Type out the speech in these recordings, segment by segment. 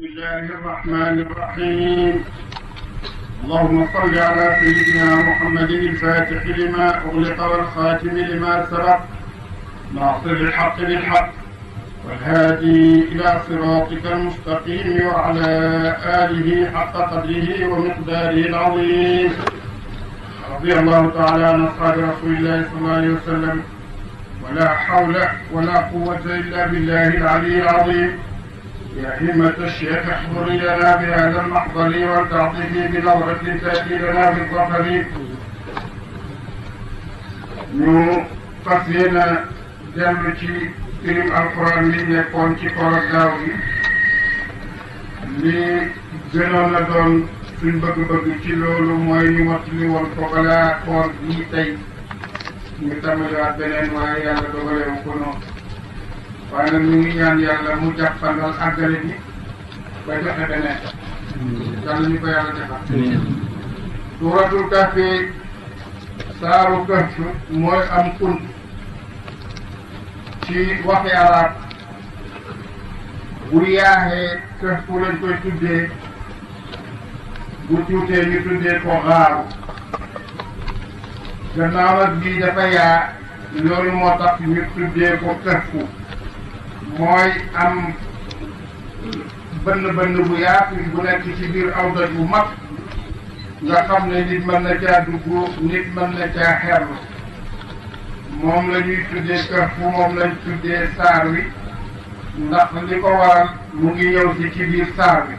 الله الرحمن الرحيم. اللهم صل على سيدنا محمد الفاتح لما أغلق والخاتم لما سبق ناصر الحق بالحق والهادي إلى صراطك المستقيم وعلى آله حق قدره ومقداره العظيم. رضي الله تعالى عن أصحاب رسول الله صلى الله عليه وسلم ولا حول ولا قوة إلا بالله العلي العظيم. يا همة الشيخ احضر لنا بهذا المحضر والتعطيف بنظرة تأتي لنا بالظفر. ñu fas yéene dellu ci firim alquran li nekkoon ci koor ak daaw gi li gënoon a doon suñ bëgg-bëgg ci loolu mooy ñu mottali woon ko balaa koor bii tey ñu tàmbaliwaat beneen waaye yàlla dogalewu ko noonu waaye nag ñu ngi ñaan yàlla mu jàppandal àggale bi ba joxe beneen yàlla ñu ko yàlla defal. suuratul kahfi saaru kahf mooy am kunt ci waxi arab bu yaaxee kahf lañ koy tuddee bu tuutee ñu tuddee ko xaaru gannaaw ak bii dafa yaa loolu moo tax ñu tuddee ko kahfu mooy am bënn bu yaatu bu nekk ci biir aw doj bu mag nga xam ne nit mën na caa dugg nit mën na caa xerlu moom la ñuy tuddee kahfu moom lañ tuddee saar wi ndax li ko waral mu ngi ñëw ci biir saar wi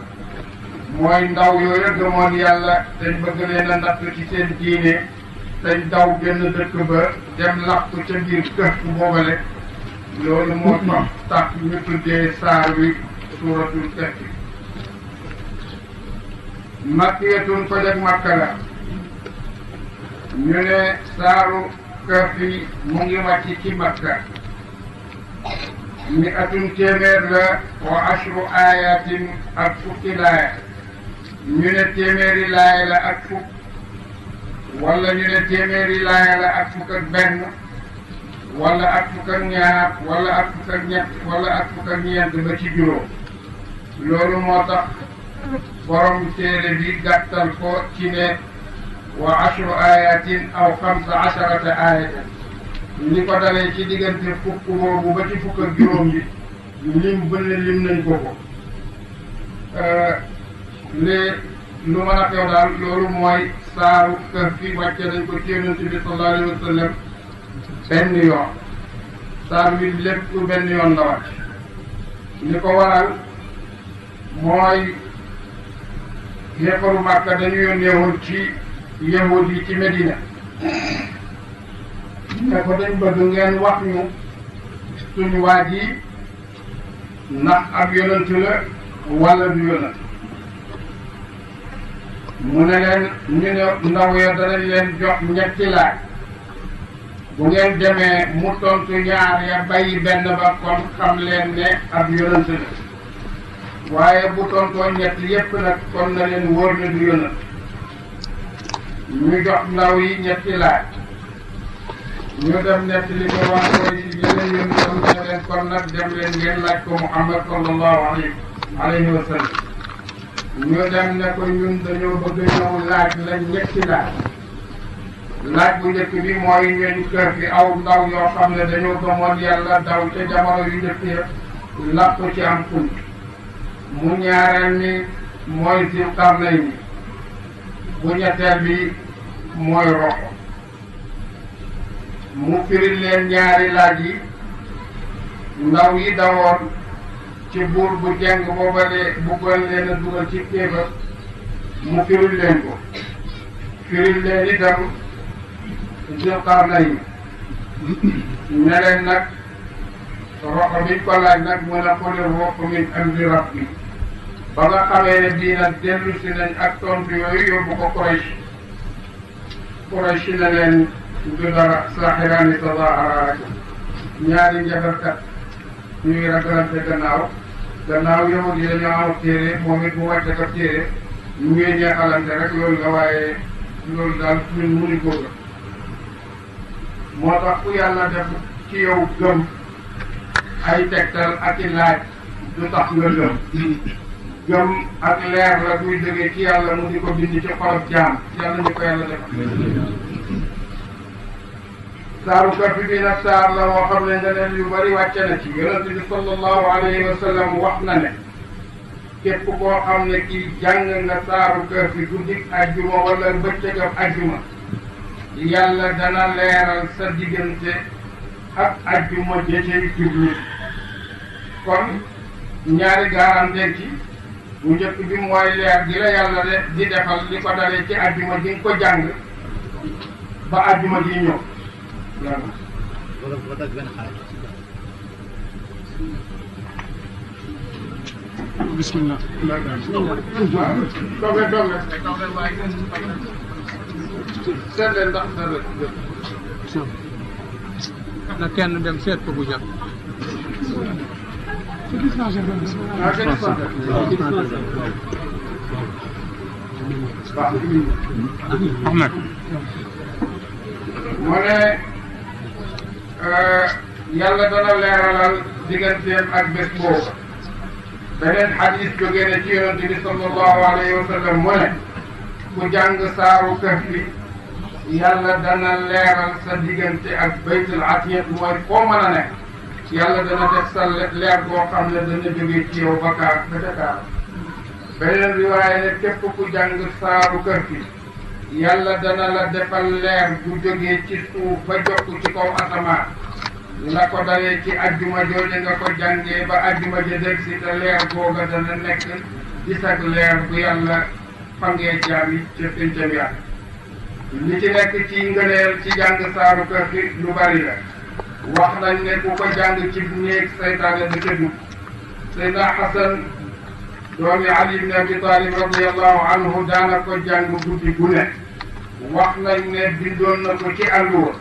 mooy ndaw yooyu gëmoon yàlla dañ bëgg leen a natt ci seen diine dañ daw génn dëkk ba dem làqu ca biir kahfu boobale loolu moo tax ñu tuddee saar wi suuratul kahfi. makkiyatun ko jag makka la ñu ne saaru kahfi mu ngi wàcc ci makka mi atum téeméer la wa ashru ayatin ak fukki laaya ñu ne téeméeri laaya la ak fukk wala ñu ne téeméeri laaya la ak fukk ak benn wala ak fukk ak ñaar wala ak fukk ak ñett wala ak fukk ak ñeent ba ci juróom loolu moo tax borom téere bi gàttal ko ci ne wa ashru ayatin aw xamsa asharata ayatan li ko dalee ci diggante fukk boobu ba ci fukk ak juróom yi lim nañ ko lu mën a xew daal loolu mooy saaru kahfi wàcce nañ ko ci Yonent bi sallallahu alayhi wa sallam benn yoon saar wi lépp benn yoon la wàcc li ko waral mooy yéefaru Màkka dañu yónnee woon ci yahud yi ci Medina ne ko dañ bëgg ngeen wax ñu suñu waa ji ndax ab yonent la wala du yonent mu ne leen ñu ne ndaw ya danañ leen jox ñetti laaj bu ngeen demee mu tontu ñaar ya bàyyi benn ba kon xam leen ne ab yonent la waaye bu tontoo ñett yépp nag kon na leen wóor ne du yonent ñu jox ndaw yi ñetti laaj ñu dem nett li ko wax koy si yeneen yón tam ne leen kon nag dem leen ngeen laaj ko Muhammad sallallahu alayhi wa sallam ñu dem ne ko ñun dañoo bëgg ñëw laaj la ñetti laaj bu njëkk bi mooy ñooñ kahfi aw ndaw yoo xam ne dañoo gëmoon yàlla daw ca jamono yu njëkk ya làqu ci am kunt mu ñaareel ni mooy Zul Qarnayni bu ñetteel bi mooy Roxo mu firil leen ñaari laaj yi ndaw yi dawoon ci buur bu jeng boobale buggoon leen a dugal ci kéefar mu firil leen ko firil leen itam Zul Qarnayni ne leen nag Roxo biñ ko laaj nag mën a quli ruuhu min amri rabbi ba nga xamee ne bii nag dellu si nañ ak tontu yooyu yóbbu ko Quraysh ne leen du dara saaxiraani tadaahara rek ñaari njabarkat ñuy ragalante gannaaw yahud yi dañoo am téere moom it mu wàcce ko téere ñu ngi ñeexalante rek loolu la waaye loolu daal ñun mënuñ koo gëm moo tax ku yàlla def ci yow gëm ay tegtal ak i laaj du tax nga gëm gëm ak leer la buy jógee ci yàlla mu di ko bind ci xolof jaam yàlla ñu ko yàlla defal. saaru Kahf bi nag saar la moo xam ne ngeneen yu bari wàcce na ci yonent bi sallallahu alayhi wa sallam wax na ne képp koo xam ne kii jàng nga saaru Kahf bi guddik ajjuma wala bëccëgam ajjuma yàlla dana leeral sa diggante ak ajjuma jëcey jublu kon ñaari garantie ci bu njëkk bi mooy leer gi la yàlla di defal li ko dalee ci ajjuma ji nga ko jàng ba ajjuma ji ñëw bismillah doge seet leen ndax dara na kenn dem seet ko bu jot Ahmed mu ne yàlla dana leeralal digganteem ak bés boobu beneen xadis jógee ne ci yonent bi sallallahu alayhi wa sallam mu ne ku jàng saaru Kahf bi yàlla dana leeral sa diggante ak baytul atiq mooy foo mën a nekk yàlla dana def sa leer boo xam ne dana jógee ci yow ba ca kaar beneen riwaaya ne képp ku jàng saaru Kahf bi yàlla dana la defal leer bu jógee ci suuf ba jokk ci kaw asamaan la ko dalee ci ajjuma jooje nga ko jàngee ba ajjuma ja del si te leer googa dana nekk gis ak leer bu yàlla fangee jaam yi ca péncam yàlla li ci nekk ci ngëneel ci jàng saaru Kahf lu bari la wax nañ ne ku ko jàng ci néeg saytaane da ca dugg Seydina Hasan doomi Ali ibn Abi Talib radiyallahu anhu daana ko jàng guddi gu ne wax nañ ne bindoon na ko ci àlluwa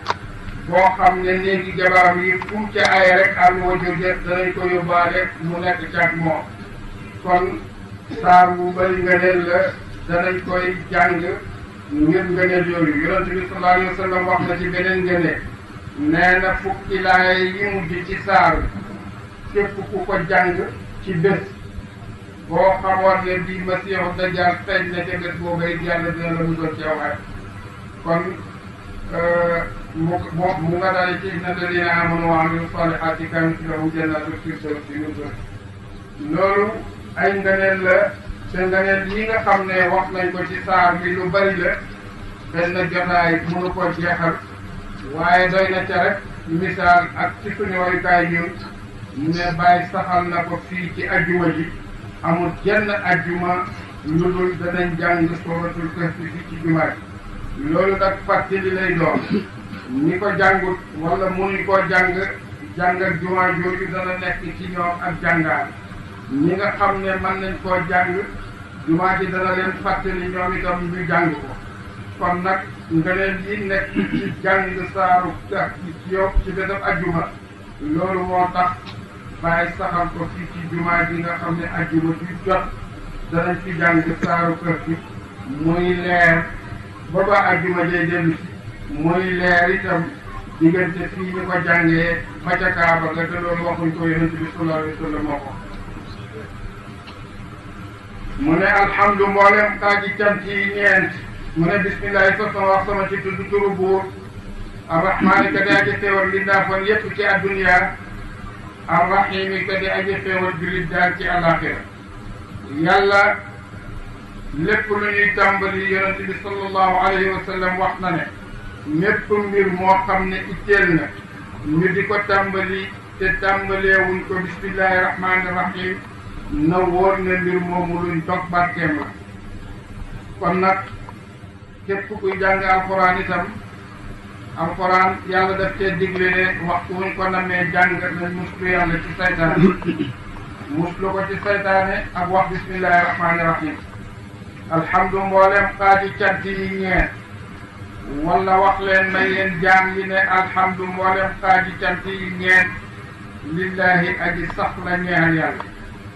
boo xam ne néegi jabaram yi fu mu ca ay rek àlluwa jóge danañ ko yóbbaale mu nekk ca ak moom kon saar bu bari ngëneel la danañ koy jàng ngir ngëneel yooyu yonent bi sallallahu alayhi wa sallam wax na ci beneen ngëneel nee na fukki laay yi mujj ci saar képp ku ko jàng ci bés boo xamoon ne bii Masiixu Dajjaal feeñ na ca bés boobu it yàlla dina la musal ci aw ay kon mu nga daal ci inna alladina amanu wa amilu salihati kanat lahum jannatul firdawsi nuzula loolu ay ngëneel la te ngëneel yi nga xam ne wax nañ ko ci saar bi lu bari la benn jotaay mënu ko jeexal waaye doy na ca rek misaal ak ci suñu royukaay ñun ne bàyyi saxal na ko fii ci ajjuma ji amul jenn ajjuma lu dul danañ jàng suratul Kahf fii ci jumaa ji loolu nag fàttali lay doon ñi ko jàngut wala mënuñ koo jàng ak jumaa jooju dana nekk ci ñoom ak jàngaan ñi nga xam ne mën nañ koo jàng jumaa ji dana leen fàttali ñoom itam ñu jàng ko kon nag ngëneel yi nekk ci jàng saaru Kahf ci yow ci bésab ajjuma loolu moo tax bàyyi saxal ko fii ci jumaa ji nga xam ne ajjuma ci jot danañ ci jàng saaru Kahf bi muy leer ba ba ajjuma jee dellu si muy leer itam diggante fii ñu ko jàngee ba ca Kaaba ga te loolu waxuñ ko yonent bi sallallahu alayhi wa sallam moo ko mu ne alhamdu mboolem xaaji cant yi ñeent mu ne bismillahi sos sama wax sama ci tudd turu buur arrahmaani ka di aji xéewal mbindaafoon yépp ci adduniya arrahimi ka di aji xéewal jullit daal ci àllaaxira yàlla lépp lu ñuy tàmbali yonent bi sallallahu alayhi wa sallam wax na ne mépp mbir moo xam ne itteel na ñu di ko tàmbali te tàmbaleewuñ ko bismillahi rahmaani rahim na wóor ne mbir moomu luñ dog barkeem la kon nag képp kuy jàng alxuraan itam alxuraan yàlla daf cee digle ne waxtu wuñ ko namee jàng nañ muslu yàlla ci saytaane muslu ko ci saytaane ak wax bismillahi rahmaani rahim alhamdu mboolem xaaji cant yi ñeent wala wax leen may yéen jaam yi ne alhamdu mboolem xaaji cant yi ñeent lillahi aji sax la ñeexal yàlla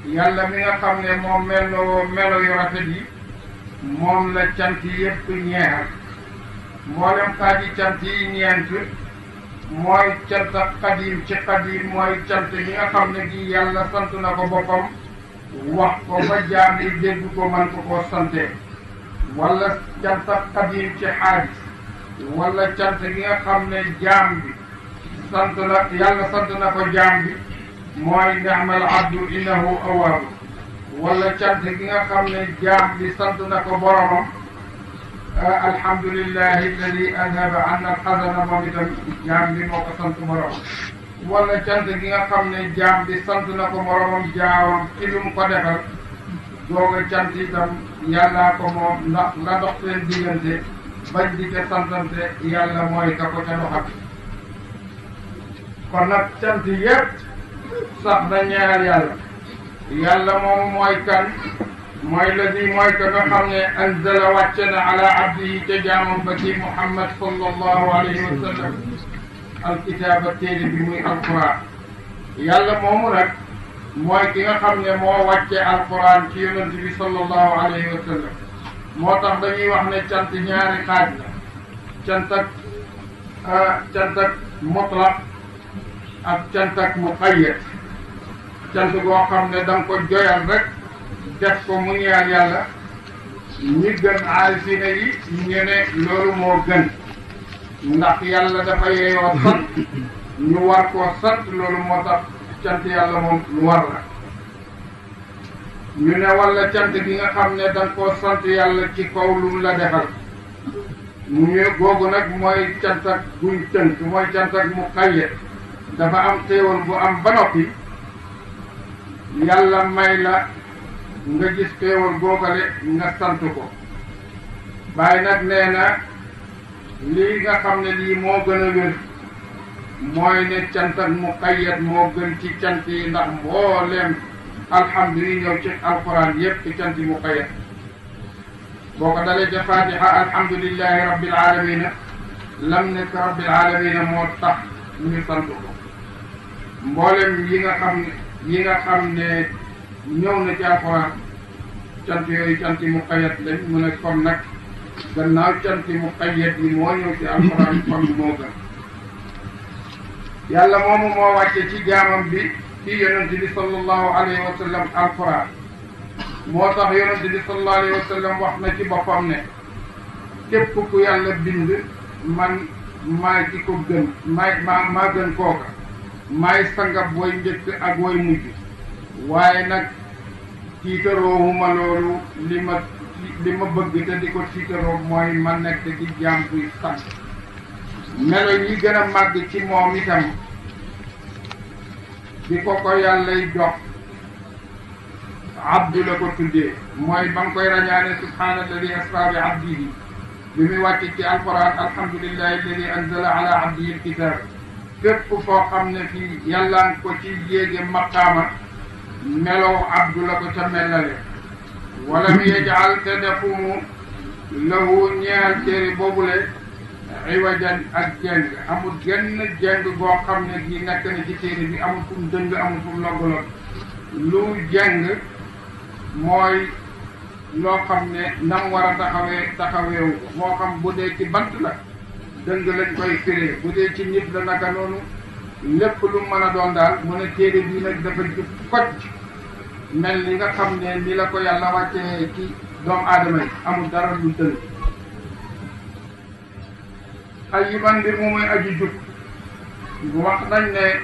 yàlla mi nga xam ne moom melo yu rafet yi moom la cant yépp ñeexal mboolem xaaji cant yi ñeent mooy cant ak xadim ci xadim mooy cant yi nga xam ne gi yàlla sant na ko boppam wax ko ba jaam yi dégg ko man ko koo sante wala cant ak xadim ci xaalis wala cant gi nga xam ne jaam bi sant na yàlla sant na ko jaam bi mooy ni'mal abdu innahu awwaabu wala cant gi nga xam ne jaam bi sant na ko boromam alhamdulillahi alladi adhaba anna alxazana moom itam jaam bi moo ko sant boromam wala cant gi nga xam ne jaam bi sant na ko moromam jaawam ci lu mu ko defal googa cant itam yàllaa ko moom ndax la dox seen diggante bañ di ca santante yàlla mooy ka ko ca doxal kon nag cant yépp sax na ñaar yàlla yàlla moom mooy kan mooy la di mooy ka nga xam ne anzala wàcce na ala abdihi ca jaamam ba ci Muhammad sallallahu alayhi wa sallam alkitaaba téere bi muy alquran yàlla moomu nag mooy ki nga xam ne moo wàcce alquran ci yonent bi sallallahu alayhi wa sallam moo tax dañuy wax ne cant ñaari xaaj la cant ak mutlaq ak cant ak muqayyad cant goo xam ne da nga ko joyal rek def ko mu ñeel yàlla ñi gën aarifina yi ñu ne loolu moo gën ndax yàlla dafa yeeyoo sant ñu war koo sant loolu moo tax cant yàlla moom lu war la ñu ne wala cant gi nga xam ne danga koo sant yàlla ci kaw lu mu la defal ñu googu nag mooy cant ak buñ tënk mooy cant ak mu xayyet dafa am xéewal bu am ba noppi yàlla may la nga gis xéewal googale nga sant ko bàyyi nag nee na lii nga xam ne lii moo gën a wér mooy ne cant ak mu xayyat moo gën ci cant yi ndax mbooleem alhamdu yi ñëw ci alquran yépp ci cant yi mu xayyat boo ko dalee ca fatiha alhamdulillahi rabbil alamina lam nekk rabbil alamina moo tax ñu sant ko mboolem yi nga xam ne ñëw na ci alquran cant yooyu cant yi mu xayyat lañ mu ne comme nag gannaaw cant yi mu xayyat yi moo ñëw ci alquran comme moo gën yàlla moomu moo wàcce ci jaamam bi ci yonent bi sallallahu alayhi wa sallam alquran moo tax yonent bi sallallahu alayhi wa sallam wax na ci boppam ne képp ku yàlla bind man maay ki ko gën maa gën kooka maay sangab woy njëkk ak woy mujj waaye nag tiitaroowuma loolu li ma bëgg te di ko tiitaroo mooy ma nekk di jaam buy sant melo yi gën a màgg ci moom itam di ko yàllay jox abdu la ko tuddee mooy ba nga koy rañaane subhaana alladi asra bi abdihi bi muy wàcc ci alquran alhamdulillahi alladi anzala ala abdihi alkitab fépp foo xam ne fii yàllaan ko ci yéege maqaama melow abdu la ko ca mellale walam yajal te defumu lahu ñeel téere boobule iwajan ak jeng amul genn jeng boo xam ne gi nekk na ci téere bi amul fu mu dëng amul fu mu loggalog lu jeng mooy loo xam ne nam war a taxaweewu ko moo xam bu dee ci bant la dëng lañ koy firee bu dee ci nit la naka noonu lépp lu mën a doon daal mu ne téere bii nag dafa jub kocc mel ni nga xam ne ni la ko yàlla wàccee ci doomu aadama yi amul dara lu dëng ay yi man mbir mu muy aji jub wax nañ ne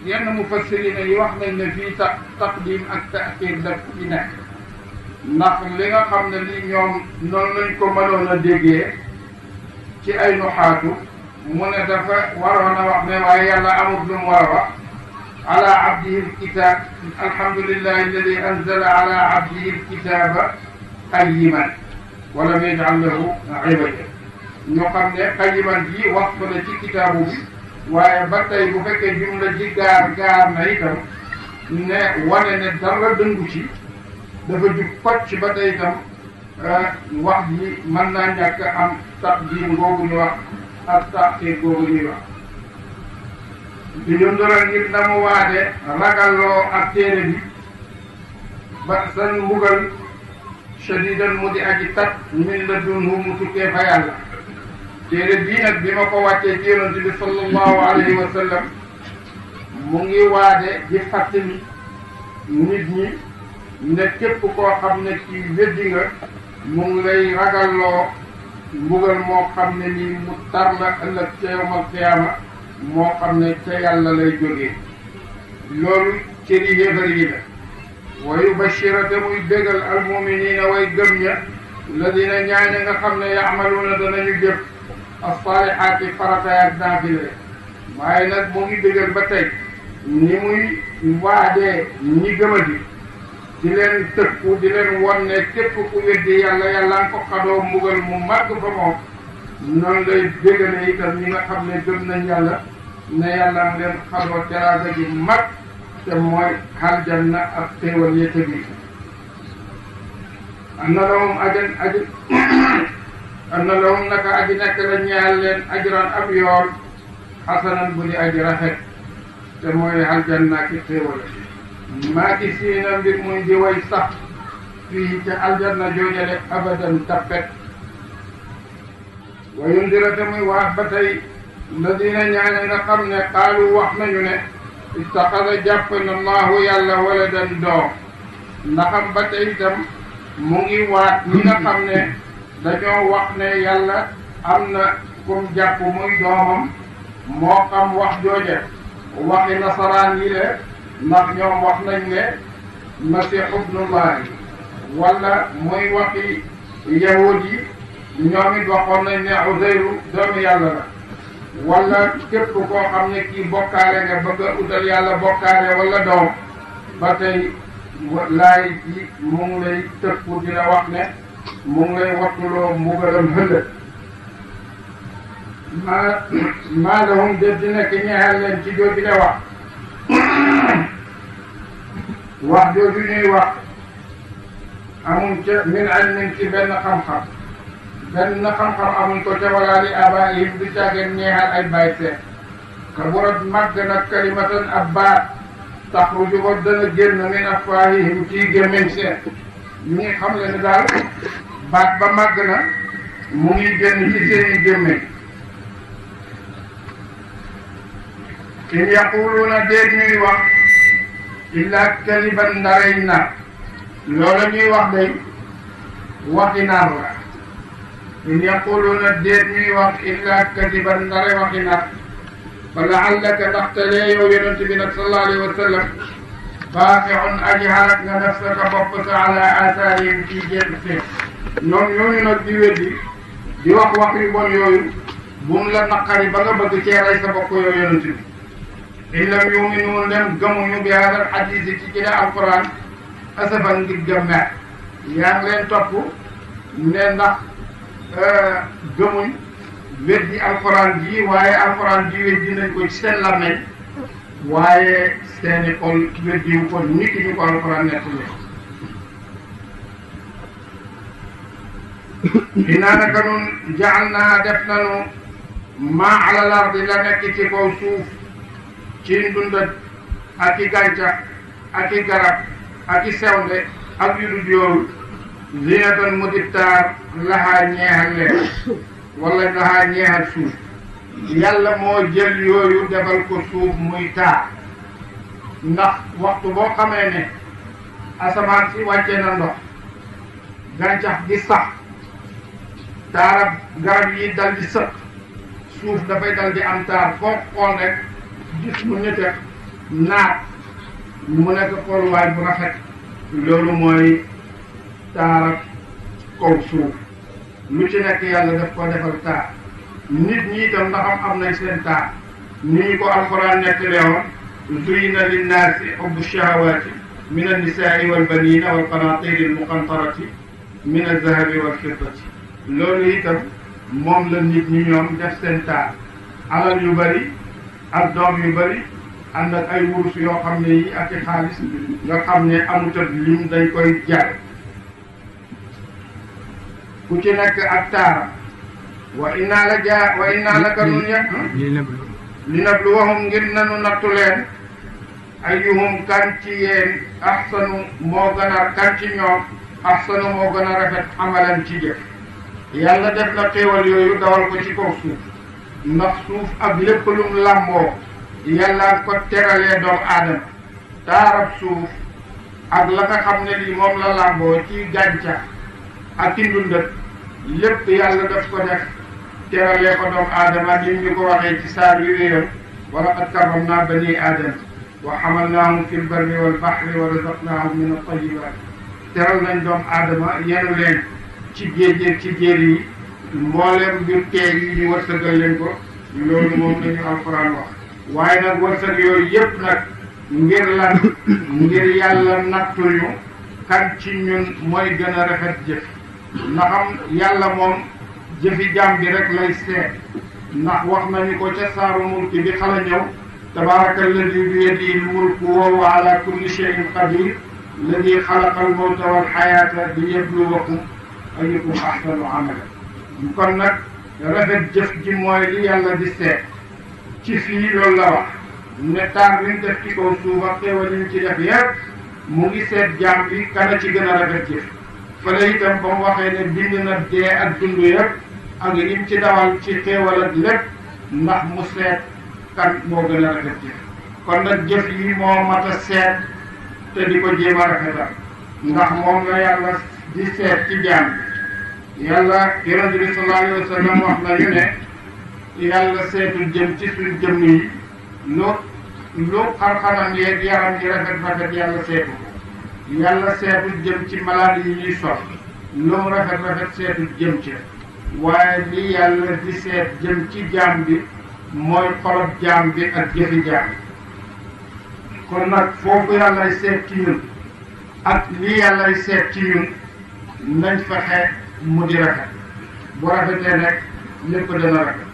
yenn mufassirina yi wax nañ ne fii taqdim ak ta'khir daf ci nekk ndax li nga xam ne li ñoom noonu lañ ko mënoon a déggee ci ay nuxaatu mu ne dafa waroon a wax ne waaye yàlla amul lu mu war a wax ala abdihi alkitab alhamdulillahi alladi anzala ala abdihi alkitaba qayyiman wa lam yaj'al lahu iwaja ñoo xam ne qayyiman ji wax ko la ci kitaabu bi waaye ba tey bu fekkee jumla ji gaar na itam ne wane ne dara dëngu ci dafa jub kocc ba tey itam wax ji mën naa ñàkk am taqdim googu ñu wax ak taxir googu ñuy wax di yondoral ngir na mu waade ragalloo ak téere bi ba san mbugal shadidan mu di aji tat min la dunhu mu tukkee fa yàlla téere bii nag bi ma ko wàccee ci yonent bi sallallahu alayhi wa sallam mu ngi waade di fàttali nit ñi ne képp koo xam ne ci weddi nga mu ngi lay ragalloo mbugal moo xam ne nii mu tar la ëllëg ca yawmal qiyaama moo xam ne ca yàlla lay jógee loolu cëri yéefar yi la wa yubashira te muy bégal almuminina way gëm ña ladina ñaaña nga xam ne yaamaluuna danañu jëf as-saalihaati farataay ak naafile waaye nag mu ngi bégal ba tey ni muy waajee ñi gëmadi di leen tëkku di leen won ne képp ku weddi yàlla yàlla nga ko xadoo mbugal mu màgg fa moom noonu lay bégale itam ñi nga xam ne gëm nañ yàlla ne yàlla nga leen xadoo teraanga ji mag te mooy aljanna ak xéewal yéete bi anna lahum naka aji nekk la ñeel leen ajran ab yool xasanan bu di aji rafet te mooy aljanna ki xéewal maaki siina mbir muy di way sax fii ca aljanna joojale abadan tappet wa yundira te muy waat ba tey ladina ñaane nga xam ne qaalu wax nañu ne ittaxada jàpp na allahu yàlla waladan doom ndaxam ba tey itam mu ngi waat ñi nga xam ne dañoo wax ne yàlla am na kum jàpp muy doomam moo xam wax jooje waxi nasaraan yi le ndax ñoom wax nañ ne masih ibnullahi wala muy waxi yahud yi ñoom it waxoon nañ ne Uzayru doomu yàlla la wala képp koo xam ne kii bokkaale nga bëgg a utal yàlla bokkaale wala doom ba tey laay ji mu ngi lay tëkku di la wax ne mu ngi lay wattuloo mbugalam hëllëg maa lahum def di nekk ñeexal leen ci jooju le wax jooju ñuy wax amuñ ca min ilmin ci benn xam-xam amuñ ko ca wala li abaihim du caageen ñeexal ay baay seen kaburat màgg nag kalimatan ab baat taxruju ko dana génn min afwaahihim ci gémmiñ seen ñu ngi xam le ne daal baat ba màgg na mu ngi génn ci seeni gémmiñ in yaquluuna déet ñuy wax illa kaliban ndarey nar loola ñuy wax day waxi nar la in yaquluuna déet ñuy wax illa kaliban ndare waxi nar fa laallaka ndaxte lee yow yonente bi nag sallallahu alayhi wa sallam baaxixun aji xarak nga nafsaka bopp sa ala asaarihim ci jéem seen ñoom ñooñu nag di weddi di wax wax yu bon yooyu bu mu la naqari ba nga bëgg cee rey sa bopp yow yonente bi in lam yuminu dem gëmuñu bi hadal hadis yi ci jële alquran asafan ngir gëmmeer yaa ngi leen topp ne ndax gëmuñ weddi alquran ji waaye alquran ji weddi nañ ko ci seen làmmeñ waaye seeni xol weddiwu ko nit ñu ko alquran nettali inaa naka nun jaal naa def nanu maa alal ardi la nekk ci kaw suuf ci ndundat ak i gàncax ak i garab ak i sewnde ak yu dul yooyu zinatan mu di taar laxaa ñeexal leen wala laxaa ñeexal suuf yàlla moo jël yooyu defal ko suuf muy taar ndax waxtu boo xamee ne asamaan si wàcce na ndox gàncax gi sax taarab garab yi dal di sëq suuf dafay dal di am taar foo xool rek gis mu ñetteel naat mu nekk xooluwaay bu rafet loolu mooy taarab kaw suuf lu ci nekk yàlla daf ko defal taar nit ñi itam ndax am nañ seen taar ni ñu ko alquran nettalee woon zuyina linnaasi hubbu shahawaati min annisaai walbanina walqanaatiri almuqantarati min alzahabi walfiddati loolu itam moom la nit ñi ñoom def seen taar alal yu bari ak doom yu bari ànd ak ay wurus yoo xam ne yi ak i xaalis nga xam ne amutat lim dañ koy jar ku ci nekk ak taaram wa innaa laka nun ya li nabluwahum ngir nanu nattu leen ayyuhum kan ci yéen ahsanu moo gën a kan ci ñoom ahsanu moo gën a rafet amalan ci jëf yàlla def na xéewal yooyu dawal ko ci kaw suuf ndax suuf ak lépp lum làmboo yàlla ko teralee doomu aadama taarab suuf ak la nga xam ne lii moom la làmboo ci gàncax ak ci ndundat lépp yàlla daf ko def teralee ko doomu aadama ni ñu ko waxee ci saar yu wéyam wa laqad karramnaa banii aadama wa hamalnaahum fil barri wal bahri wa razaqnaahum min at-tayyibaat teral nañ doomu aadama yenu leen ci géej ci jéer yi mbooleem mbir teey yi ñu wërsëgal leen ko loolu moom lañu alquran wax waaye nag wërsëg yooyu yëpp nag ngir lan ngir yàlla nattuñu kan ci ñun mooy gën a rafet jëf ndaxam yàlla moom jëfi jaam bi rek lay seet ndax wax nañu ko ca saaru mulki bi xala ñëw tabaraka alladi bi yadihi l-mulku wa huwa ala kulli shay'in qadir alladi xalaqa al-mawta wal xayaata liyabluwakum ayyukum ahsanu amala kon nag rafet jëf ji mooy li yàlla di seet ci fii loolu la wax ne taar bi ñu def ci kaw suuf ak xéewal yi ñu ci def yépp mu ngi seet jaam bi kana ci gën a rafet jëf fële itam ba mu waxee ne bind na dee ak dund yépp ak lim ci dawal ci xéewal ak lépp ndax mu seet kan moo gën a rafet jëf kon nag jëf yi moo mat a seet te di ko jéem a rafetal ndax moom la yàlla di seet ci jaam bi yàlla yonent bi sallallahu alayhi wa sallam wax nañu ne yàlla seetul jëm ci suñ jëmm yi lu xar-xaram yeeg yaram yi rafet yàlla seetu ko yàlla seetul jëm ci malade yi ñuy sol lu mu rafet seetul jëm ci waaye li yàlla di seet jëm ci jaam bi mooy xolob jaam bi ak jëfi jaam kon nag foofu yàllay seet ci ñun ak li yàllay seet ci ñun nañ fexe mu di rafet bu rafetee rek lépp dana rafet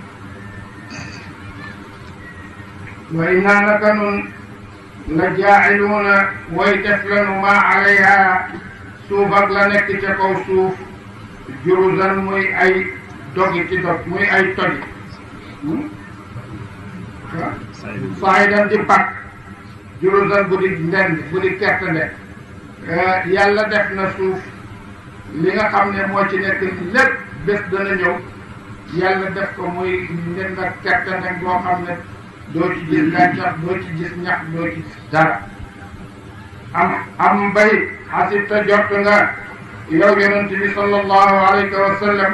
wa innaa naka nun la jaa'iluuna way def lanu maa alayha suuf ak la nekk ca kaw suuf juruzan muy ay dogi ci dog muy ay togi saidan di pak juruzan bu di ndend bu di kerte ndek yàlla def na suuf li nga xam ne moo ci nekk lépp bés dana ñëw yàlla def ko muy ndend ak kerte ndek boo xam ne doo ci gis gàncax doo ci gis ñax doo ci gis dara am mbay xasibta jot nga yow yonent bi sallallahu alayhi wa sallam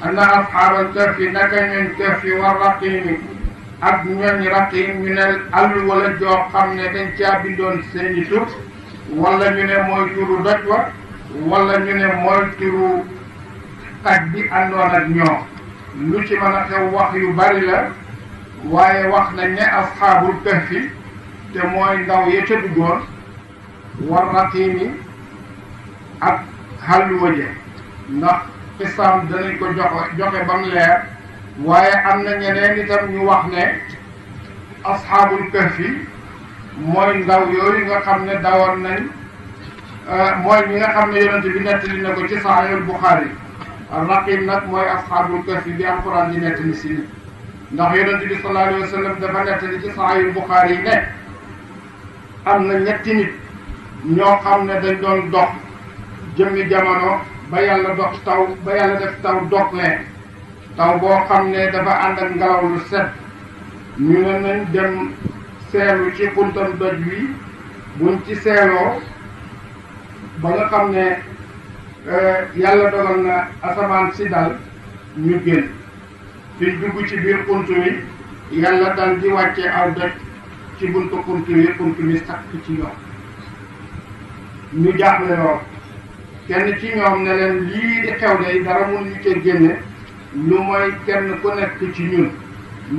anna asxaabal kahfi naka ñooñ kahfi war raqiimi ak ñooñ raqiim ñu ne àll wala joo xam ne dañ caa bindoon seeni tur wala ñu ne mooy turu doj wa wala ñu ne mooy turu xaj bi àndoon ak ñoom lu ci mën a xew wax yu bari la waaye wax nañ ne asxaabul kahfi te mooy ndaw ya ca duggoon war raqiimi ak xàllu waje ndax xisaam danañ ko joxe ba mu leer waaye am na ñeneen itam ñu wax ne asxaabul kahfi mooy ndaw yooyu nga xam ne dawoon nañ mooy ñi nga xam ne yonente bi nettali na ko ci Sahihul Bukhari raqim nag mooy asxaabul kahfi bi alquran di nettali si ni ndax yonente bi sallallahu alayhi wa sallam dafa nettali ci Sahihul Bukhari ne am na ñetti nit ñoo xam ne dañ doon dox jëmmi jamono ba yàlla def taw dog leen taw boo xam ne dafa ànd ak ngelaw lu set ñu ne nañ dem seelu ci xuntam doj wi buñ ci seeloo ba nga xam ne yàlla dogal na asamaan si dal ñu génn fiñ dugg ci biir xunt wi yàlla dal di wàcce aw doj ci buntu xunt wi sakk ci ñoom ñu jaaxle lool kenn ci ñoom ne leen lii di xew day dara mun ñu cee génne lu mooy kenn ku nekk ci ñun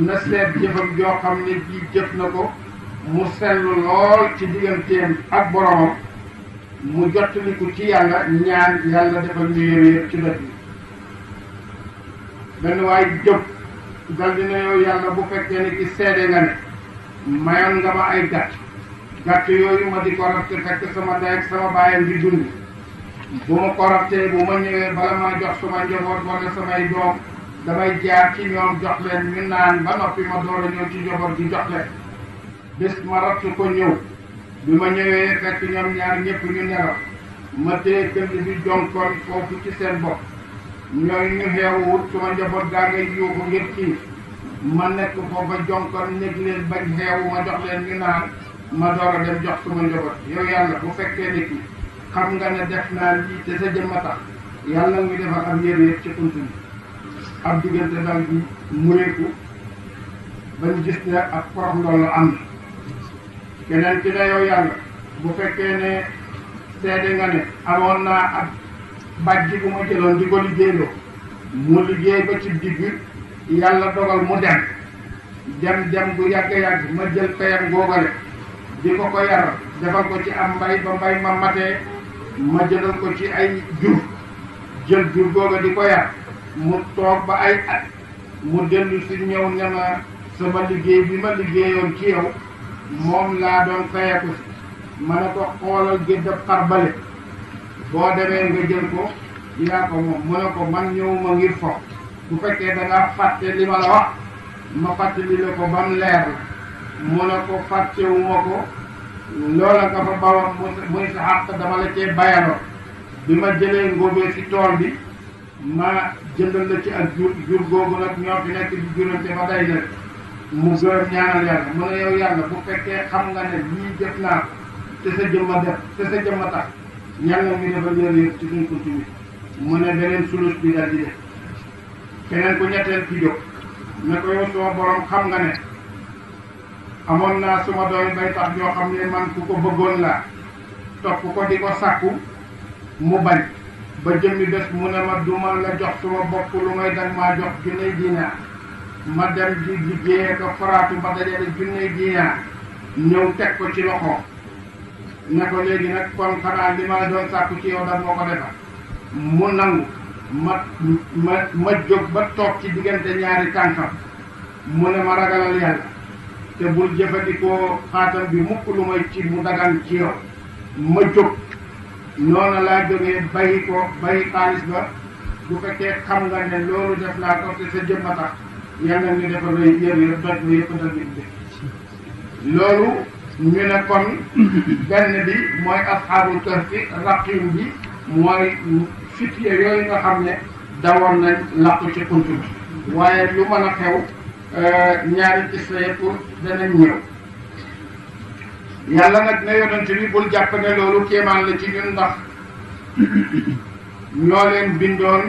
na seet jëfam joo xam ne ji jëf na ko mu sellu lool ci digganteem ak boromam mu jottaliku ci yàlla ñaan yàlla defal ñu yëpp ci doj bi benn waay jëf dal dina yow yàlla bu fekkee ne ki seede nga ne mayoon nga ma ay gàtt yooyu ma di ko rabte fekk sama ndey ak sama baayam di dund bu ma ko rabtee bu ma ñëwee bala maa jox sama njaboot wala samay doom damay jaar ci ñoom jox leen ñu naan ba noppi ma door a ñëw ci njaboot gi jox leen bés ma rabtu ko ñëw bi ma ñëwee fekk ñoom ñaar ñëpp ñu nelaw ma téye kënd bi jonkoon foofu ci seen bopp ñooy ñu xeewuwut suma njaboot gaa ngay yuuxu ngir xiif ma nekk foofa jonkoon nekk leen bañ xeewu ma jox leen ñu naan ma door a dem jox sama njaboot yow yàlla bu fekkee ne ki xam nga ne def naa lii te sa jëmma tax yàlla ngi defal am yére yëpp ci xunt bi ab diggante dal bi mureeku bañ gis ne ak porox loolu am na keneen ki ne yow yàlla bu fekkee ne seede nga ne amoon naa ab bàjj bu ma jëloon di ko liggéeyloo mu liggéey ba ci digg yàlla dogal mu dem bu yàgg ma jël payam googale di ko yar defal ko ci am mbay ba mbay ma matee ma jëlal ko ci ay jur jël jur googa di ko yar mu toog ba ay at mu dellu si ñëw ne ma sama liggéey bi ma liggéeyoon ci yow moom laa doon fayeku si ma ne ko xoolal gédd xar bale boo demee nga jël ko yaa ko moom mu ne ko man ñëwuma ngir fo bu fekkee da ngaa fàtte li ma la wax ma fàttali la ko ba mu leer la mu ne ko fàttewuma ko loola nga fa bawoon muy sa xàq dama la cee bayaloo bi ma jëlee ngóobee ci tool bi ma jëndal la ci ak jur googu nag ñoo fi nekk di jurante ba day na mu gërëm ñaanal yàlla mu ne yow yàlla bu fekkee xam nga ne lii jëf naa te sa jëmma def te sa jëmma tax yàlla ngi defal yër yëpp ci suñ continue mu ne beneen sulus bi dal di def keneen ku ñetteel ci jóg ne ko yow suma borom xam nga ne amoon naa suma doomi bay tax yoo xam ne man ku ko bëggoon laa topp ko di ko sàkku mu bañ ba jëmmi bés mu ne ma duma la jox suma bopp lu may dang maa jox junney diinaar ma dem di liggéeyee ko faraatu ba dajale junney diinaar ñëw teg ko ci loxo ne ko léegi nag kon xanaa li ma doon sàkku ci yow da moo ko defal mu nangu ma jóg ba toog ci diggante ñaari tànkam mu ne ma ragalal yàlla te bul jëfandikoo xaatam bi mukk lu may ci mu dagan ci yow ma jóg noonu laa jógee bàyyi xaalis ba bu fekkee xam nga ne loolu def naa ko te sa jëmma tax yàlla ñu defal lay yër yëpp doj la yëpp doj bi loolu ñu ne kon benn bi mooy asxaabul kahfi raqim bi mooy fitye yooyu nga xam ne dawoon nañ làqu ci xunt bi waaye lu mën a xew ñaari gista yëpp danañ ñëw yàlla nag ne yonent bi bul jàpp ne loolu kéemaan la ci ñun ndax ñoo leen bindoon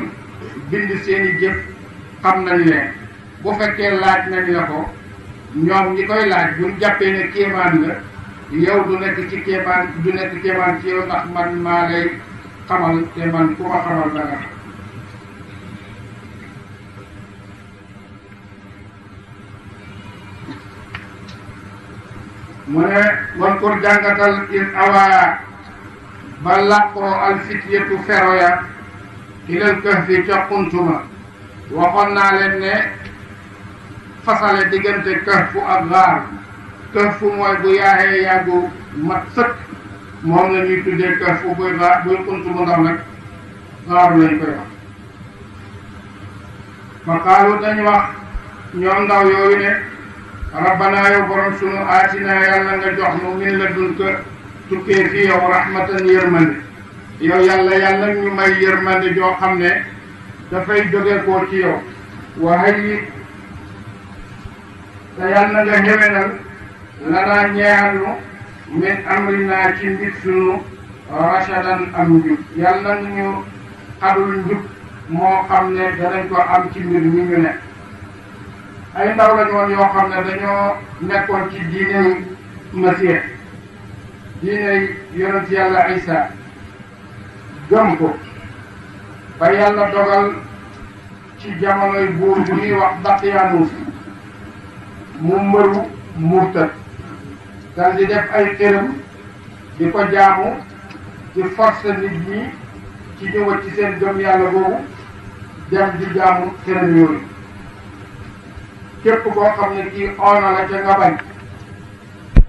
bind seeni jëf xam nañ leen bu fekkee laaj nañ la ko ñoom ñi koy laaj buñ jàppee ne kéemaan la yow du nekk kéemaan ci yow ndax man maa lay xamal te man ku ma xamal da nga mu ne wan pour jàngatal in awaa ba làqoo alfityatu feroya ilal kahfi ca xuntuma waxoon naa leen ne fasale diggante kahfu ak gaar kahfu mooy bu yaaxee yàggu mat sëkk moom la ñuy tuddee kahfu buy xunt mu ndaw nag gaaru lañ koy wax fa qaalu dañ wax ñoom ndaw yooyu ne rabbana yow borom sunu aatina yàlla nga jox nu min la dun ka tukkee fi yow rahmatan yërmande yow yàlla ñu may yërmande joo xam ne dafay jóge koo ci yow waaye te yàlla nga xewenal lanaa ñeexal nu min amrinaa ci mbir sunu rashadan am njub yàlla ñu xadul njub moo xam ne danañ ko am ci mbir mi ñu nekk ay ndaw lañu woon yoo xam ne dañoo nekkoon ci diiney Masiix diiney yonent yàlla Isa gëm ko ba yàlla dogal ci jamonoy buur bu ñuy wax Daqyaanus mu mbëru murtad dal di def ay xërëm di ko jaamu di force nit ñi ci ñu wacc ci seen gëm yàlla boobu dem di jaamu xërëm yooyu képp koo xam ne kii oona la ca nga bañ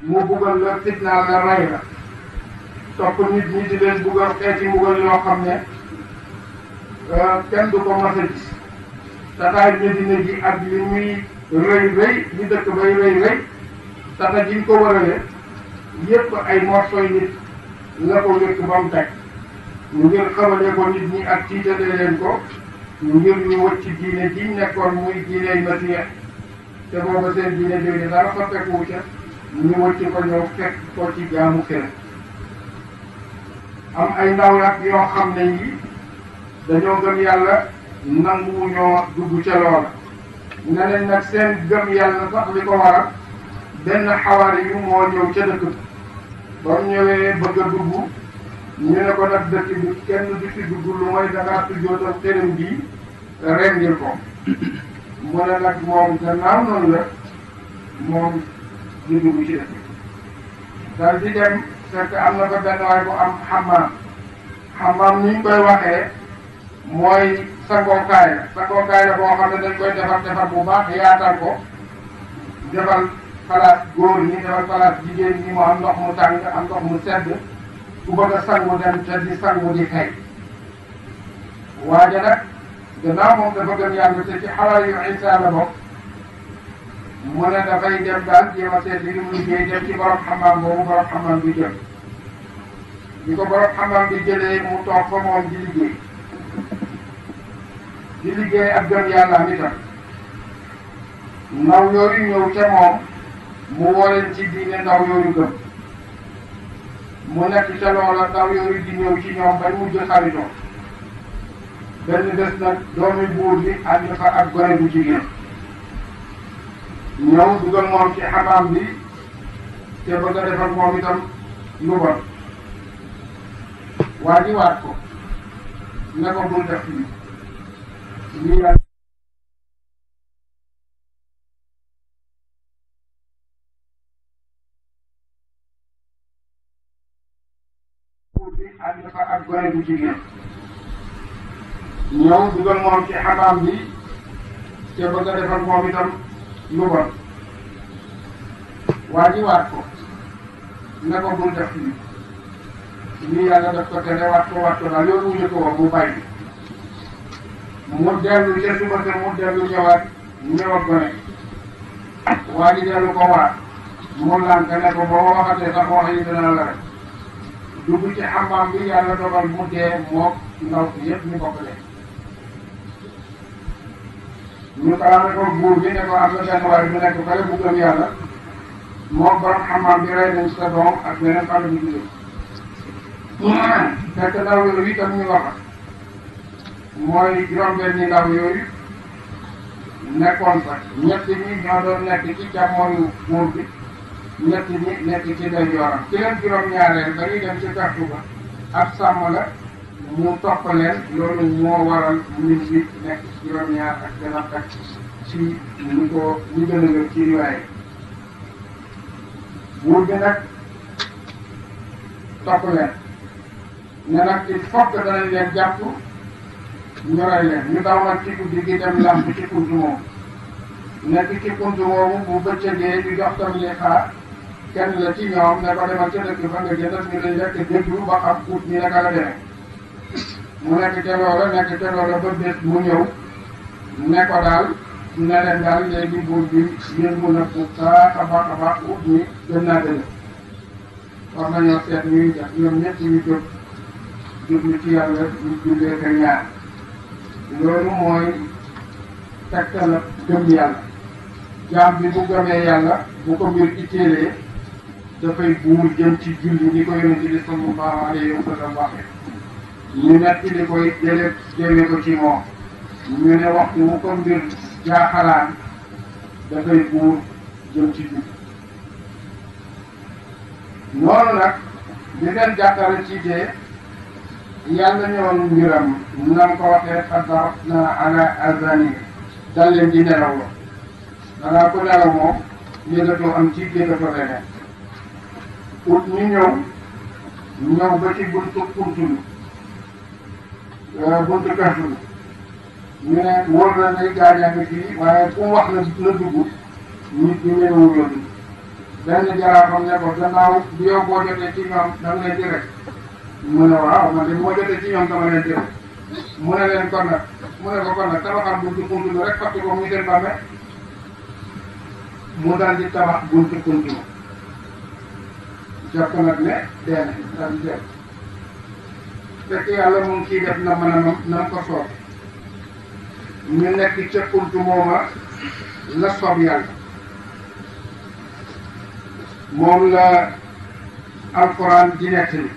mu buggal la fitnaal la rey la topp nit ñi di leen buggal xeeti mbugal yoo xam ne kenn du ko mas a gis tataay Medina ji ak li muy rëy li dëkk bay rëy tata jiñ ko warale yépp ay morsoy nit la ko wékk ba mu teg ñu ngir xamale ko nit ñi ak tiitale leen ko ngir ñu wëcc diine jiñ nekkoon muy diiney Masiix te booba seen diine jooju dara soppeeku ca ñu wëcc ko ñëw fekk ko ci jaamu kër am ay ndaw nag yoo xam ne yi dañoo gëm yàlla nanguwuñoo dugg ca loola ne leen nag seen gëm yàlla sax li ko waral benn xawaari yu moo ñëw ca dëkk bi ba mu ñëwee bëgg a dugg ñu ne ko nag dëkk bi kenn du fi dugg lu mooy dangaa sujjóotal xërëm bi rendil ko mu ne nag moom gannaaw noonu la moom di dugg ci dëkk dal di dem fekk am na fa benn waay bu am xamaam ni ñu koy waxee mooy sangookaay la boo xam ne dañ koy defar bu baax yaatal ko defal place góor ñi defal place jigéen ñi mu am ndox mu tàng am ndox mu sedd ku bëgg a sangu dem te di sangu di xëy waaye nag gannaaw moom dafa gën yàlla te ci xawaar yu Isa la bokk mu ne dafay dem daal jéem a seet li mu liggéey dem ci borom xamaam boobu borom xamaam bi jël bi ko borom xamaam bi jëlee mu toog fa moom di liggéey ak gëm yàlla mi tam ndaw yooyu ñëw ca moom mu woo leen ci diine ndaw yooyu gëm mu nekk ca loola ndaw yooyu di ñëw ci ñoom bañ mujj xaritoo benn bés nag doomi buur bi ànd fa ak gone bu jigéen ñëw dugal moom ci xamaam bi te bëgg a def ak moom itam lu bon waa ji waat ko ne ko bul def lii yàlla buur bi ànd fa ak gone bu jigéen ñëw dugal moom ci xamaam bi te bëgg a def ak moom itam lu bon waa ji waat ko ne ko bul def lii yàlla def ko tere waat ko daal yow wuñu ko wax mu bàyyi mu dellu ca suba te mu dellu ñëwaat ñëw ak gone waa ji dellu ko waat mu lànk ne ko boo waxatee sax wax yi dina la rek dugg ci xamaam bi yàlla dogal mu dee mook ndaw si yëpp ñu bokk leen ñu kalaame ko buur bi ne ko am na benn waay bu nekk fële bu gëm yàlla moom borom xamaam bi rey nañ sa doom ak beneen xale bu jigéen fekk ndaw yooyu itam ñu wax mooy juróom-benni ndaw yooyu nekkoon fa ñett ñi ñoo doon nekk ci càmmooñu buur bi ñett ñi nekk ci ndeyjooram ci leen juróom-ñaareel ba ñuy dem ci kartu ba ab sàmm la mu topp leen loolu moo waral nit bi nekk juróom-ñaar ak gën a takk ci ñu gën a wér ci riwaay buur bi nag topp leen ne nag il faut que danañ leen jàpp ñu rey leen ñu daw nag ci guddi gi dem làmp ci kuntu moomu nekk ci kuntu moomu bu bëccëgee ñu jox tam li xaar kenn la ci ñoom ne ko demal ca dëkk fa nga jëndal ñu lay lekk déglu ba xam ut ñi naka la demee mu nekk ca loola ba bés mu ñëw ne ko daal ne leen daal léegi buur bi yëngu na bu baax a baax ut ñi gën naa dëgg war nañoo seet ñuy def ñoom ñëpp ñu jóg jublu ci yàlla ñu jullee ko ñaar loolu mooy tegtal la gëm yàlla jaam bi bu gëmee yàlla bu ko mbir itteelee dafay buur jëm ci julli ni ko yonent bi sallallahu alayhi wa sallam waxee ñu nekk li koy jëlee ko ci moom ñu ne waxtu wu ko mbir jaaxalaan dafay buur jëm ci julli noonu nag di leen jàkkare ci dee yàlla ñëwoon mbiram nam ko waxee xadar na ala azani dal leen di nelaw la danaa ko nelaw moom yëgatoo am ci yëgatoo leneen ut ñu ñëw ba ci buntu kartu ñu ne wóor na ne gaañaa ngi fii waaye ku wax na dugg nit ñi ñëwul la dugg benn jaraafam ne ko gannaaw bi yow boo jotee ci ñoom da nga leen di rek mu ne waaw man de moo jotee ci ñoom dama leen di rek mu ne leen kon nag mu ne ko kon nag tabaxal buntu kuntu bi rek fàtte ko muy seen bàmme mu daal di tabax buntu kuntu jàpp nag ne dee na daal di dee fekk yàlla moom kii def na mën a nam ko soob ñu nekk ca kuntu mooma la soob yàlla moom la alquran di nettali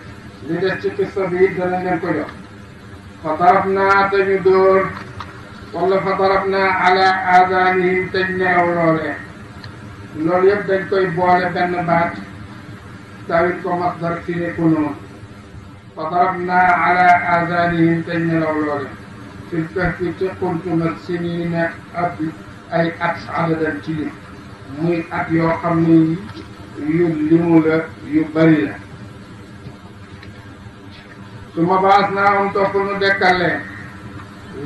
li des ci qissa bi dana leen ko jox fa darabnaa te ñu dóor wala fa darabnaa ala aadaanihim te nelaw loolee loolu yëpp dañ koy boole benn baat tawit ko masdar fi ne ko noonu fa darabnaa ala aadaanihim te nelaw loolee fil kahfi te xuntuma siniina ay at adadan ci lim muy at yoo xam ne yu limu la yu bari la su ma baas naa am topp nu dekkalee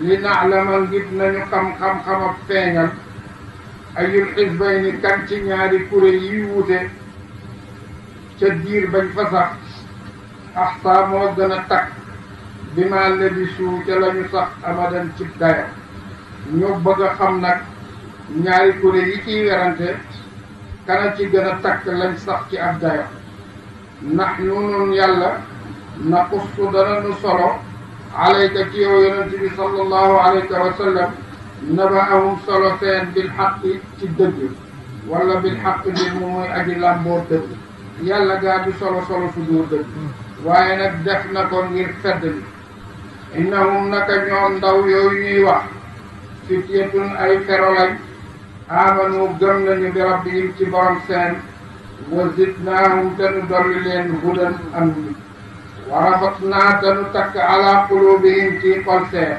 li na'lama ngir nañu xam-xam-xamab feeñal ayul xisbayni kan ci ñaari kuréel yi wuute ca diir bañ fa sax axsa moo gën a takk bi ma labisu ca la ñu sax amadan ci daya ñu bëgg a xam nag ñaari kuréel yi ciy werante kana ci gën a takk lañ sax ci ab daya ndax nun yàlla naqussu dana nu solo alayka ci yow yonent bi sallallahu alayhi wa sallam nabaahum solo seen bil xaqi ci dëgg wala bil xaq bi mu muy aji làmboo dëgg yàlla gaa du solo su dul dëgg waaye nag def na ko ngir fedd bi innahum naka ñoom ndaw yooyu ñuy wax fityatun ay ferolañ amanu gëm nañu bi rabbihim ci borom seen wa zidnaahum te nu dolli leen hudan am ni wa rabatnaa te nu takk ala qulubihim ci xol seen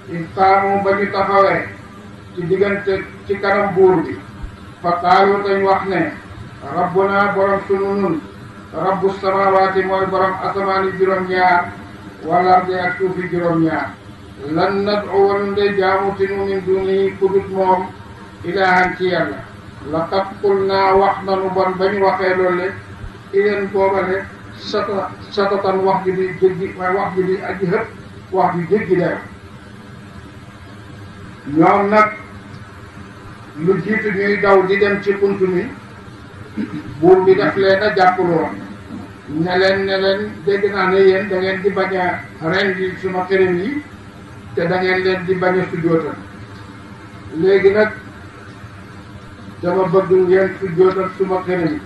in qaamu ba ñu taxawee ci diggante ci kanam buur bi fa qaalu dañ wax ne rabbuna borom sunu nun rabbu samawaati mooy borom asamaani juróom-ñaar wal ardi ak suufi juróom-ñaar lan nad'u wanu nde jaamutinu min dunihi kudut moom ilaahan ci yàlla laqad qulnaa wax nanu bon ba ñu waxee loolu ileen boobale satatan wax ji di jéggi waaye wax ji di aji hëpp wax ji jéggi dayo ñoom nag lu jiitu ñuy daw di dem ci bunt mi buur bi def leen a jàppuloo ne leen dégg naa ne yéen da ngeen di bañ a rendi suma xërëm yi te da ngeen leen di bañ a sujjootal léegi nag dama bëgg ngeen sujjootal suma xërëm yi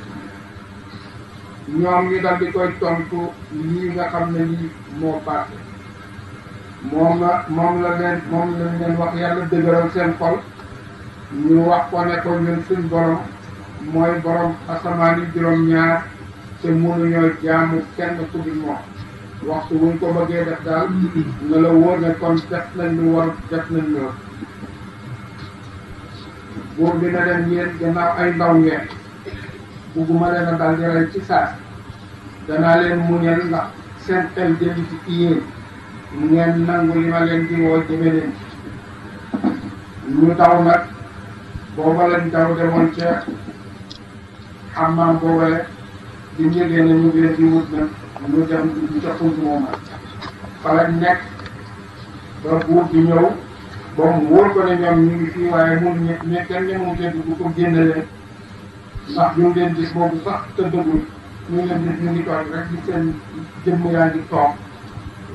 ñoom ñu dal di koy tontu lii nga xam ne lii moo paase moom lañ leen wax yàlla dëgëral seen xol ñu wax ko ne ko ñun suñ borom mooy borom asamaan yi juróom-ñaar te mënuñoo jaamu kenn ku dul moom waxtu wuñ ko bëggee def daal na la wóor ne kon def nañ lu war def nañ lool buur bi na leen yéen gannaaw ay ndaw ngeen bugguma leen a dal di rey ci saa danaa leen muñal ndax seen xel jëli ci yéen ngeen nangu li ma leen di woo jëme leen ñu daw nag booba lañ daw demoon ca xammaam boobale di njëgee ne ñu ngi leen di wut nag ñu dem ñu ca xunt moom fa lañ nekk ba buur bi ñëw ba mu wóor ko ne ñoom ñu ngi fii waaye mun ñe kenn ne moom leen du ko génne leen ndax ñu ngi leen gis boobu sax tëddagul ñu ngi leen gis ñu ngi toog rek di seen jëmm yaa ngi toog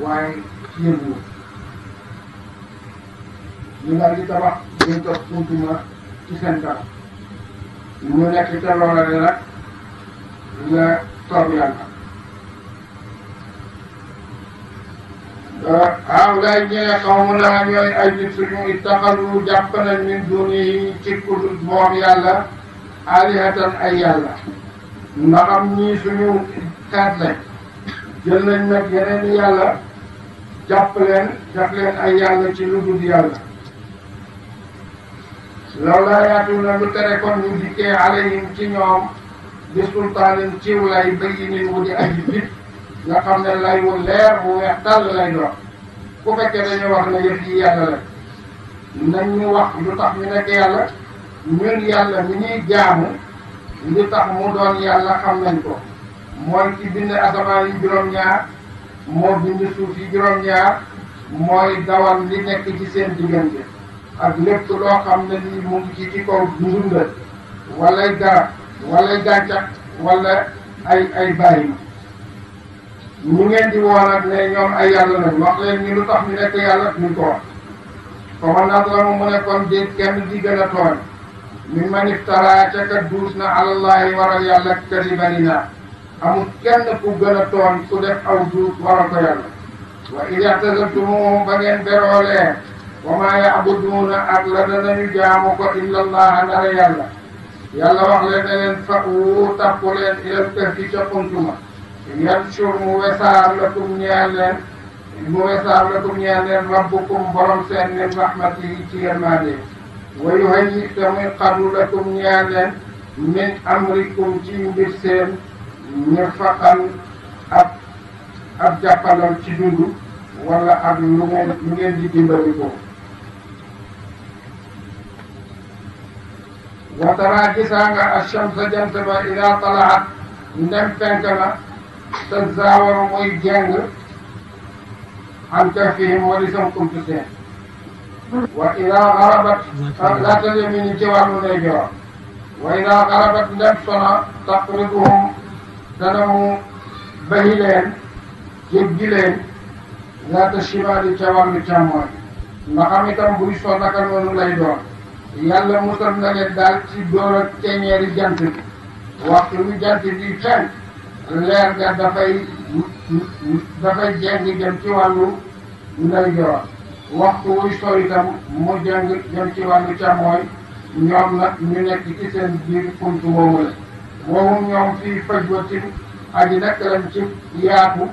waaye yëngu ñu daal di tabax dañ toog suntuma ci seen kanam ñu nekk ca loola de nag la soob yàlla lay ñee xawmu naa ñooy ay nit suñu ittaxalu jàpp nañ min duni ci kudut moom yàlla alihatan ay yàlla ndaxam ñii suñu xeet lañ jël nañ nag yeneen yàlla jàpp leen def leen ay yàlla ci lu dul yàlla loolu laa yaatu na lu tere kon ñu dikkee alayhim ci ñoom bi sultaanin ciw lay bayyinin wu di aji bit nga xam ne lay wu leer bu weex tàll lay doon ku fekkee dañu wax ne yëf yi yàlla la nañ ñu wax lu tax ñu nekk yàlla ñun yàlla mi ñuy jaamu li tax mu doon yàlla xam nañ ko mooy ci bind asamaan yi juróom-ñaar moo bind suuf yi juróom-ñaar mooy dawal li nekk ci seen diggante ak lépp loo xam ne ni mu ngi ci kaw ndunda walay garab walay gàncax wala ay bàyyi ñu ngeen di woon ak ne ñoom ay yàlla lañ wax leen ñu lu tax ñu nekk yàlla duñ ko wax commandant la mu ne kon di kenn di gën a tooñ mi man iftara ca ka duus na alallahi waral yàlla kadibanina amul kenn ku gën a tooñ ku def aw duus waral ko yàlla wa id i'tazaltumuhum ba ngeen beroolee wa maa ya'buduuna ak la danañu jaamu ko illa allaha ndara yàlla yàlla wax leen ne leen fa wu tàpp leen ilal kahfi ca xuntuma yanshur mu wesaar lakum ñeel leen rabbukum borom seen min rahmatihi ci yërmande wa yuhayyi te muy xadu lakum ñeel leen min amrikum ci mbir seen mirfaqan ab jàppandal ci dund wala ak lu ngeen di dimbali ko wa tara gisaa nga ash-shamsa jant ba ida talaat ndem fenk na tazaawaru muy jeng an kahfihim wali sam kumtu seen wa ida garabat laatal yamini ci wàllu ndeyjoor wa ida garabat ndem sona taqriduhum dana mu bayi leen jéggi leen laata shimaali ca wàllu càmmooñ ndax am itam buy soo naka noonu lay doon yàlla musal na leen daal ci door ak ceeñeeri jant bi waxtu bi jant bi fenk leer ga dafay jeng jëm ci wàllu ndeyjoor waxtu wuy soo itam mu jeng jëm ci wàllu càmmooñ ñoom nag ñu nekk ci seen biir puntu moomu la moom ñoom fii fajwatin aji nekk lañ ci yaatu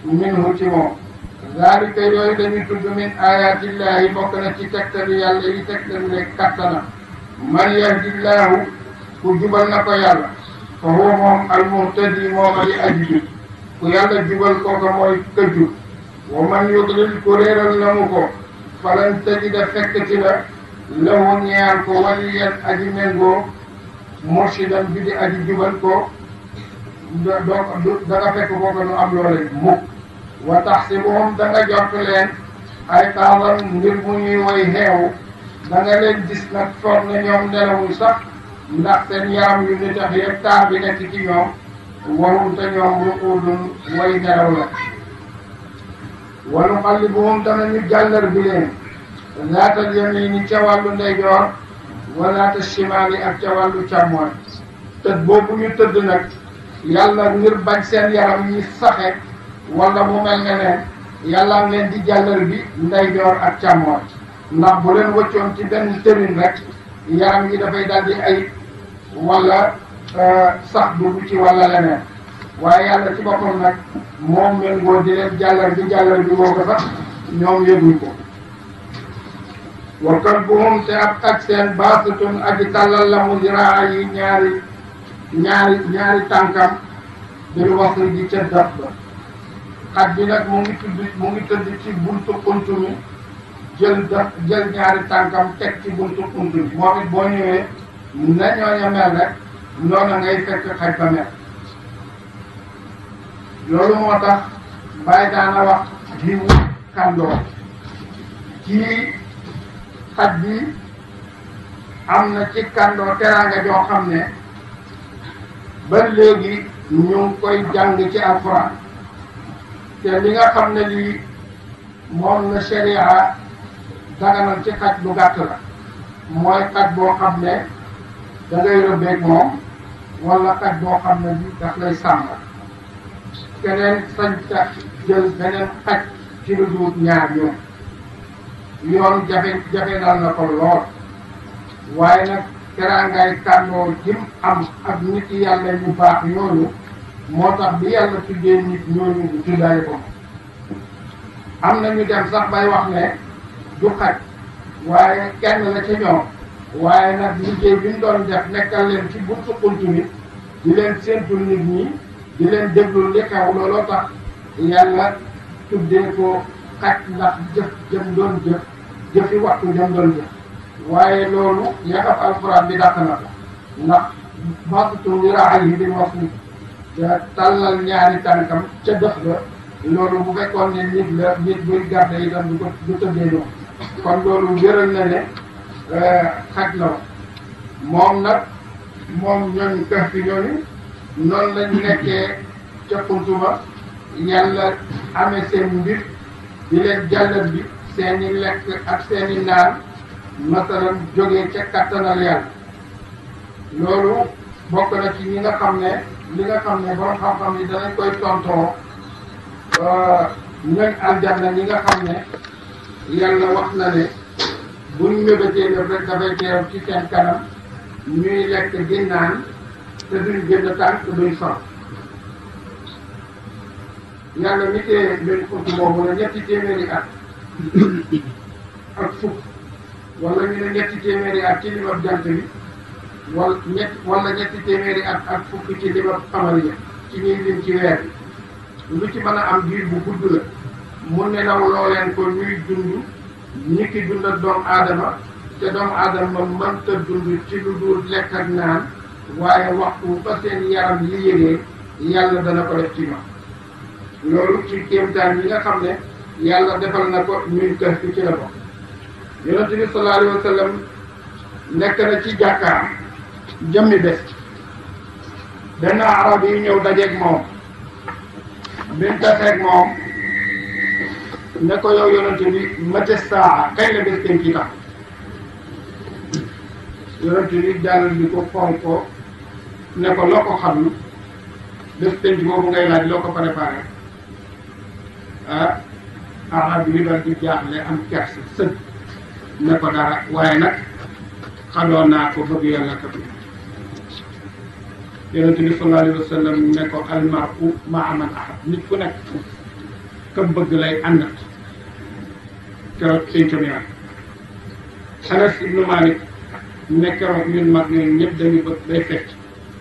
minhu ci moom zalika yooyu dañuy tudd min ayatillahi bokk na ci tegtali yàlla yi tegtali rek kattana man yahdillahu ku jubal na ko yàlla fa huwa moom almuhtadi mooma di aji jub ku yàlla jubal kooka mooy këjjub wa man yudlil ku réeral na mu ko falan tajida fekk ci la lahu ñeel ko waliyan aji méngoo mursidan bi di aji jubal ko da nga fekk kooka nu am loole mukk wa taxsibuhum da nga jort leen ay qaadan ngir mu ñuy woy xeewu da nga leen gis nag foog ne ñoom nelawuñ sax ndax seen yaram yu ni tax yëpp taar bi nekk ci ñoom warul te ñoom ruquudun way nelaw la wa nuqallibuhum danañu jàllar bi leen laatal yamini ca wàllu ndeyjoor wa laata shimaali ak ca wàllu càmmooñ tëdd boobu ñu tëdd nag yàlla ngir bañ seen yaram yi saxe wala mu mel ne leen yàlla leen di jàllar bi ndeyjoor ak càmmooñ ndax bu leen wëccoon ci benn tërin rek yaram yi dafay daldi ay wala sax dugg ci wala leneen waaye yàlla ci boppam nag moom méngoo di leen jàllar bi boobu sax ñoom yëguñ ko wa kalbuhum te ab ak seen baasitun aji tàllal la mu ziraa yi ñaari tànkam bil wasri ji ca daf ba xaj bi nag mu ngi tëdd ci buntu untu mi jël ñaari tànkam teg ci buntu untu mi moom it boo ñëwee na ñooña mel rek noona ngay fekk xaj ba mel loolu moo tax bàyyi daana wax limu kàndoo kii xaj bi am na ci kàndoo teraanga joo xam ne ba léegi ñu ngi koy jàng ci alxuraan te li nga xam ne lii moom la sharia daganal ci xaj bu gàtt la mooy xaj boo xam ne da ngay rëbbeeg moom wala xaj boo xam ne bi daf lay sàmm keneen sañ ca jël beneen xaj ci lu dul ñaar yoon jafe dal na ko lool waaye nag teraangaay kàndoo jim am ak nit yàlla ñu baax ñooñu moo tax bi yàlla tuddee nit ñooñu tuddaay ko am na ñu dem sax bay wax ne du xaj waaye kenn la ca ñoom waaye nag liggéey bi ñu doon def nekkal leen ci buntu xuntu nit di leen séentu nit ñi di leen déglu li xew looloo tax yàlla tuddee ko xaj ndax jëm doon jëfi waxtu jëm doon jëf waaye loolu yaxab alxuraan bi dàq na ko ndax basitu wiraayi bi wax ni tàllal ñaari tànkam ca dëx ga loolu bu fekkoon ne nit buy garde itam du tëddee noonu kon loolu wéral na ne xaj la moom nag moom ñooñu kër fi ñooñu noonu lañ nekkee ca xuntuma yàlla amee seen mbir di leen jàllat bi seeni lekk ak seeni naan masalan jógee ca kattanal yàlla loolu bokk na ci ñi nga xam ne li nga xam ne borom xam-xam yi danañ koy tontoo ñooñ aljanna ñi nga xam ne yàlla wax na ne buñ mébétee def rek dafay teew ci seen kanam ñuy lekk di naan te duñ génn tànk duñ sol yàlla mi tee luñ xut boobu la ñetti téeméeri at ak fukk wala ñu ne ñetti téeméeri at ci limab jant bi wala ñetti téeméeri at ak fukk ci limab xamariya ci ñuy lim ci weer bi lu ci mën a am diir bu gudd la mu nelaw loo leen ko ñuy dund ñi ki dund ak doomu aadama te doomu aadama mënta dund ci lu dul lekk ak naan waaye waxtu ba seen yaram yi yëgee yàlla dana ko def ci ñoom loolu ci kéemtaan yi nga xam ne yàlla defal na ko ñuy kër fi ci la bokk yonente bi sallallahu alayhi wa sallam nekk na ci jàkkaam jëmmi bés benn arab yi ñëw dajeeg moom biñ taseeg moom ne ko yow yonente bi mate saa kañ la bés kenn ci tax yonente bi jàllal bi ko xool ko ne ko loo ko xam bés penc boobu ngay laaj loo ko préparé arab bi doon di jaaxle am kersa sëg ne ko dara waaye nag xadoon naa ko bëgg yàlla kat yonente bi sallallahu alayhi wa sallam ne ko almar'u ma'a man ahab nit ku nekk kam bëgg lay àndat keroog pencam yàlla Anas ibnu Malik ne keroog ñun mag ñooñu ñëpp dañu bëgg day fecc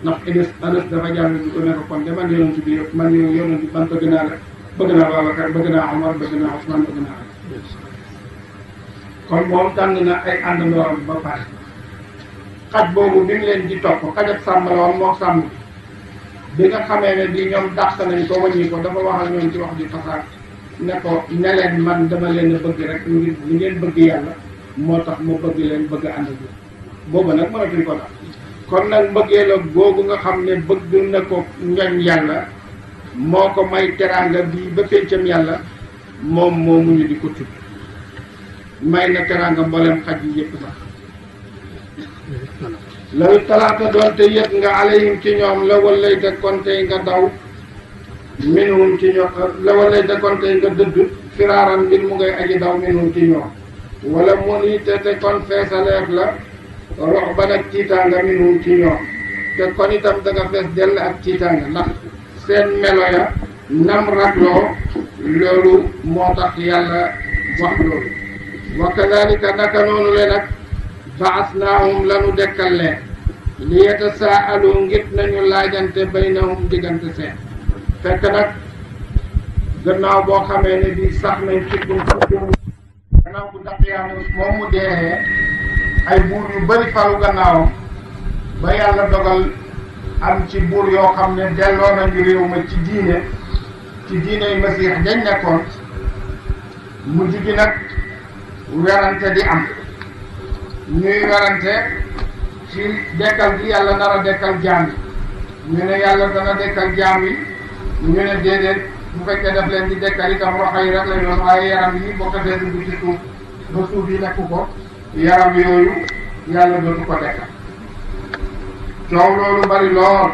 ndax Anas dafa jàll di ko ne ko kon de man yonent bi yëpp man yonent bi man bëgg naa la bëgg naa Babacar bëgg naa Omar bëgg naa Ousmane bëgg naa kon moom tànn na ay àndandooram ba pare xaj boobu bi mu leen di topp xajab sàmm la woon moo sàmm bi nga xamee ne bi ñoom dàq nañ ko wàññi ko dafa wax ak ñoom ci wax di fasaak ne ko ne leen man dama leen a bëgg rek ngir li ngeen bëgg yàlla moo tax ma bëgg leen bëgg ànd bi boobu nag mënatuñ ko tax kon nag mbëggee la googu nga xam ne bëgg na ko ñoñ yàlla moo ko may teraanga bii ba péncam yàlla moom moomuñu di ko tudd may na teraanga mboolem xaj yi yëpp sax law talaata doonte yët nga alayhim ci ñoom la wallayte kon tey nga daw minhum ci ñoom la wallayte kon tey nga dëdd firaaran mbir mu ngay aji daw minhum ci ñoom wala mu ni te kon feesaleef la rox ba nag tiitaanga minhum ci ñoom te kon itam da nga fees dell ak tiitaanga ndax seen melo ya nam ragloo loolu moo tax yàlla wax loolu wa kadalika naka noonu le nag baasnaahum lanu dekkal leen li yatasaalu ngir nañu laajante baynahum diggante seen fekk nag gannaaw boo xamee ne bi sax nañ ci gannaaw bu Daqyaanus moom mu dee ay buur yu bari falu gannaawam ba yàlla dogal am ci buur yoo xam ne delloo nañu réew ma ci diiney Masiix dañ nekkoon mujj gi nag werante di am ñuy werante ci dekkal gi yàlla nar a dekkal jaam yi ñu ne yàlla dana dekkal jaam yi ñu ne déedéet bu fekkee def leen di dekkal itam roxo yi rek la doon waaye yaram yi boo ko fee dugg ci suuf ba suuf yi nekk ko yaram yooyu yàlla dootu ko dekkal coow loolu bari lool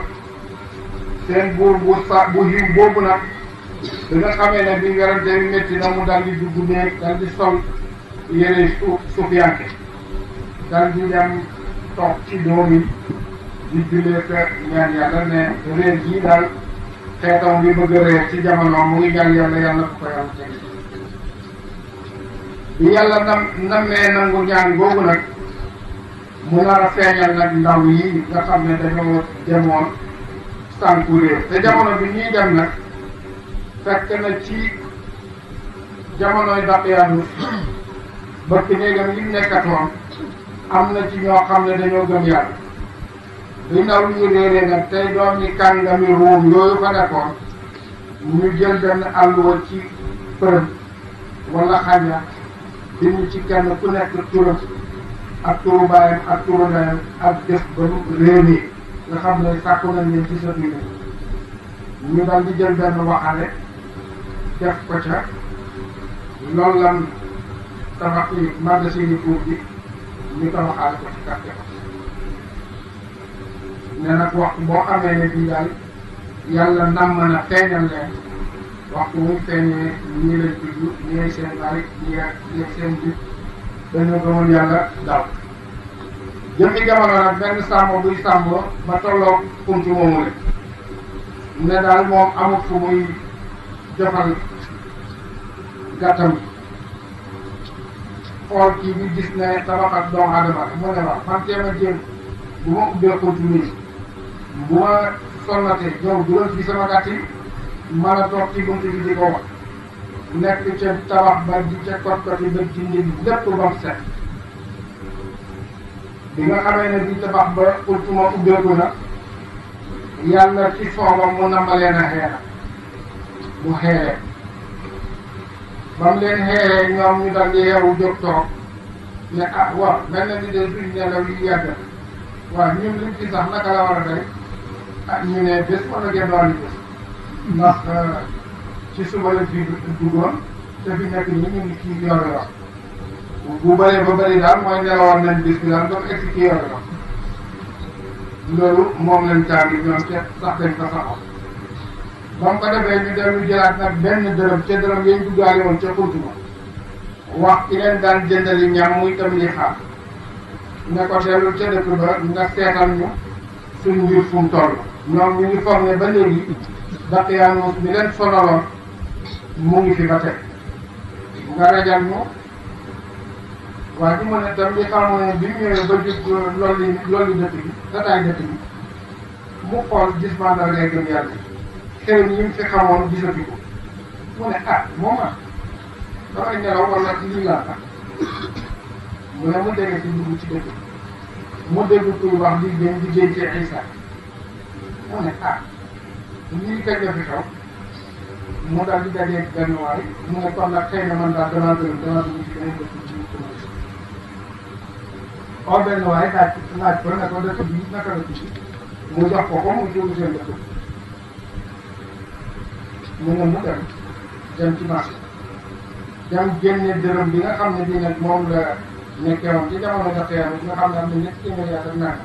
seen buur bu xiw boobu nag da nga xamee ne bi werante bi métti na mu dal di dugg néeg dal di sol yére suufiyanke dal di dem toog ci doom yi di jullee ka ñaan yàlla ne réer jii daal xeetam bi bëgg a réer ci jamono mu ngi ñaan yàlla yàlla ko ko yàlla teg bi yàlla nammee nangu ñaan googu nag mu nar a feeñal nag ndaw yi nga xam ne dañoo demoon sànku réer te jamono bi ñuy dem nag fekk na ci jamonoy Daqyaanus bëkk néegam yi nekkatoon am na ci ñoo xam ne dañoo gëm yàlla bi ndaw ñu réeree nag tey doom ñi kàngami ruum yooyu fa nekkoon ñu jël benn àlluwa ci përëm wala xaja bind ci kenn ku nekk turam ak turu baayam ak turu ndeyam ak def ba réer nga xam ne sàkku nañ leen ci sa biir ñu dal di jël benn waxale def ko ca loolu lan tabax yi magasin yi tuur bi ñu tabaxaale ko ci quartier ne nag waxtu boo xamee ne bii daal yàlla nam na feeñal leen waxtu muy feeñee ñii lañ tudd ñii seen bari ñii seen jib dañoo gëmoon yàlla daw jëmmi jamono nag benn sàmm buy sàmm ba tolloo kuntu moomu le ne daal moom amut fu muy jofal gàttam xool kii bi gis ne tabax ak doomu aadama mu ne waaw man teem a jéem bu ma ubbee kuntu nii bu ma sonnatee ñëw dugal ci sama gàtt yi mën a toog ci bunt bi di ko wax nekk ca tabax ba di ca kot yi ba ci njëg lépp ba mu set bi nga xamee ne bi tabax ba ultuma ubbeeku na yàlla ci soobam mu namaleen a xeera mu xeeree ba mu leen xeeree ñoom ñu dal di yeewu jóg toog ne ah waaw benn bi de suñ nelaw yi yàgg waaw ñun liñ ci sax naka la war a day ah ñu ne bés wala genn wàllu bés ndax ci suba la fi duggoon te fi nekk nii ñu ngi ci yore wax bu bëree ba bëri daal mooy nelawoon nañ bés bi daal dafa egsi ci yore wax loolu moom lañ tàngi ñoom ca sax dañ ko saxoon ba mu ko defee ñu dellu jëlaat nag benn dërëm ca dërëm yañ duggaale woon ca xuntu ma wax ki leen daan jëndali ñam muy tamit li xaar ne ko dellu ca dëkk ba nga seetal ñu suñ mbir fu mu toll ñoom ñu ngi foog ne ba léegi Daqyaanus mi leen sonaloon mu ngi fi ba tey nga rajal ñu waaye du ma ne tam li xamoon ne bi mu ñëwee ba jub loolu dëkk bi dataay dëkk bi mu xool gis mandarga gëm yàlla xew yi mu fi xamoon gisatu ko mu ne ah moom ah damay nelaw wala lii laa tax mu ne mu dégg ci dugg ci dëkk bi mu dégg kuy wax di gën di gën ci Isa mu ne ah lii kañ la fi xew mu daal di dajeeg benn waay mu ne kon nag xëy na man daal damaa dugg ci beneen dëkk bi or benn waay laaj ko ne ko dëkk bi naka la tudd mu jox ko mu dugg seen dëkk mu ne mu dem ci marché dem génne dërëm bi nga xam ne bii nag moom la nekkee woon ci jamono Daqyaanus bi nga xam ne am na ñetti téeméeri at ak nangam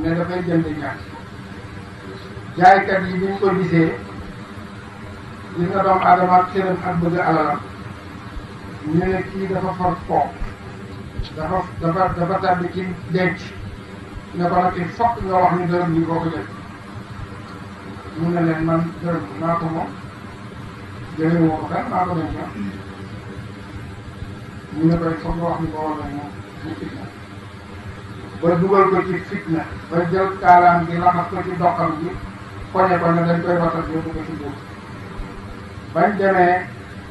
ne dafay jënd ñaar jaaykat yi bi ñu ko gisee gis nga doomu aadama ak xelam ak bëgg alalam ñu ne kii dafa far foofu dafa tàbbi ci denc ne ko nag il faut nga wax ni dërëm bi boo ko jël mu ne leen man dërëm bi maa ko moom jëlee woo ko kan maa ko denc ñu ne ko il faut nga wax ni boo war nañ moom mu fitna ba dugal ko ci fitna ba jël kaalaam gi raxas ko ci doxam bi koñe ko ne dañ koy watal yóbbu ko ci buur bañ demee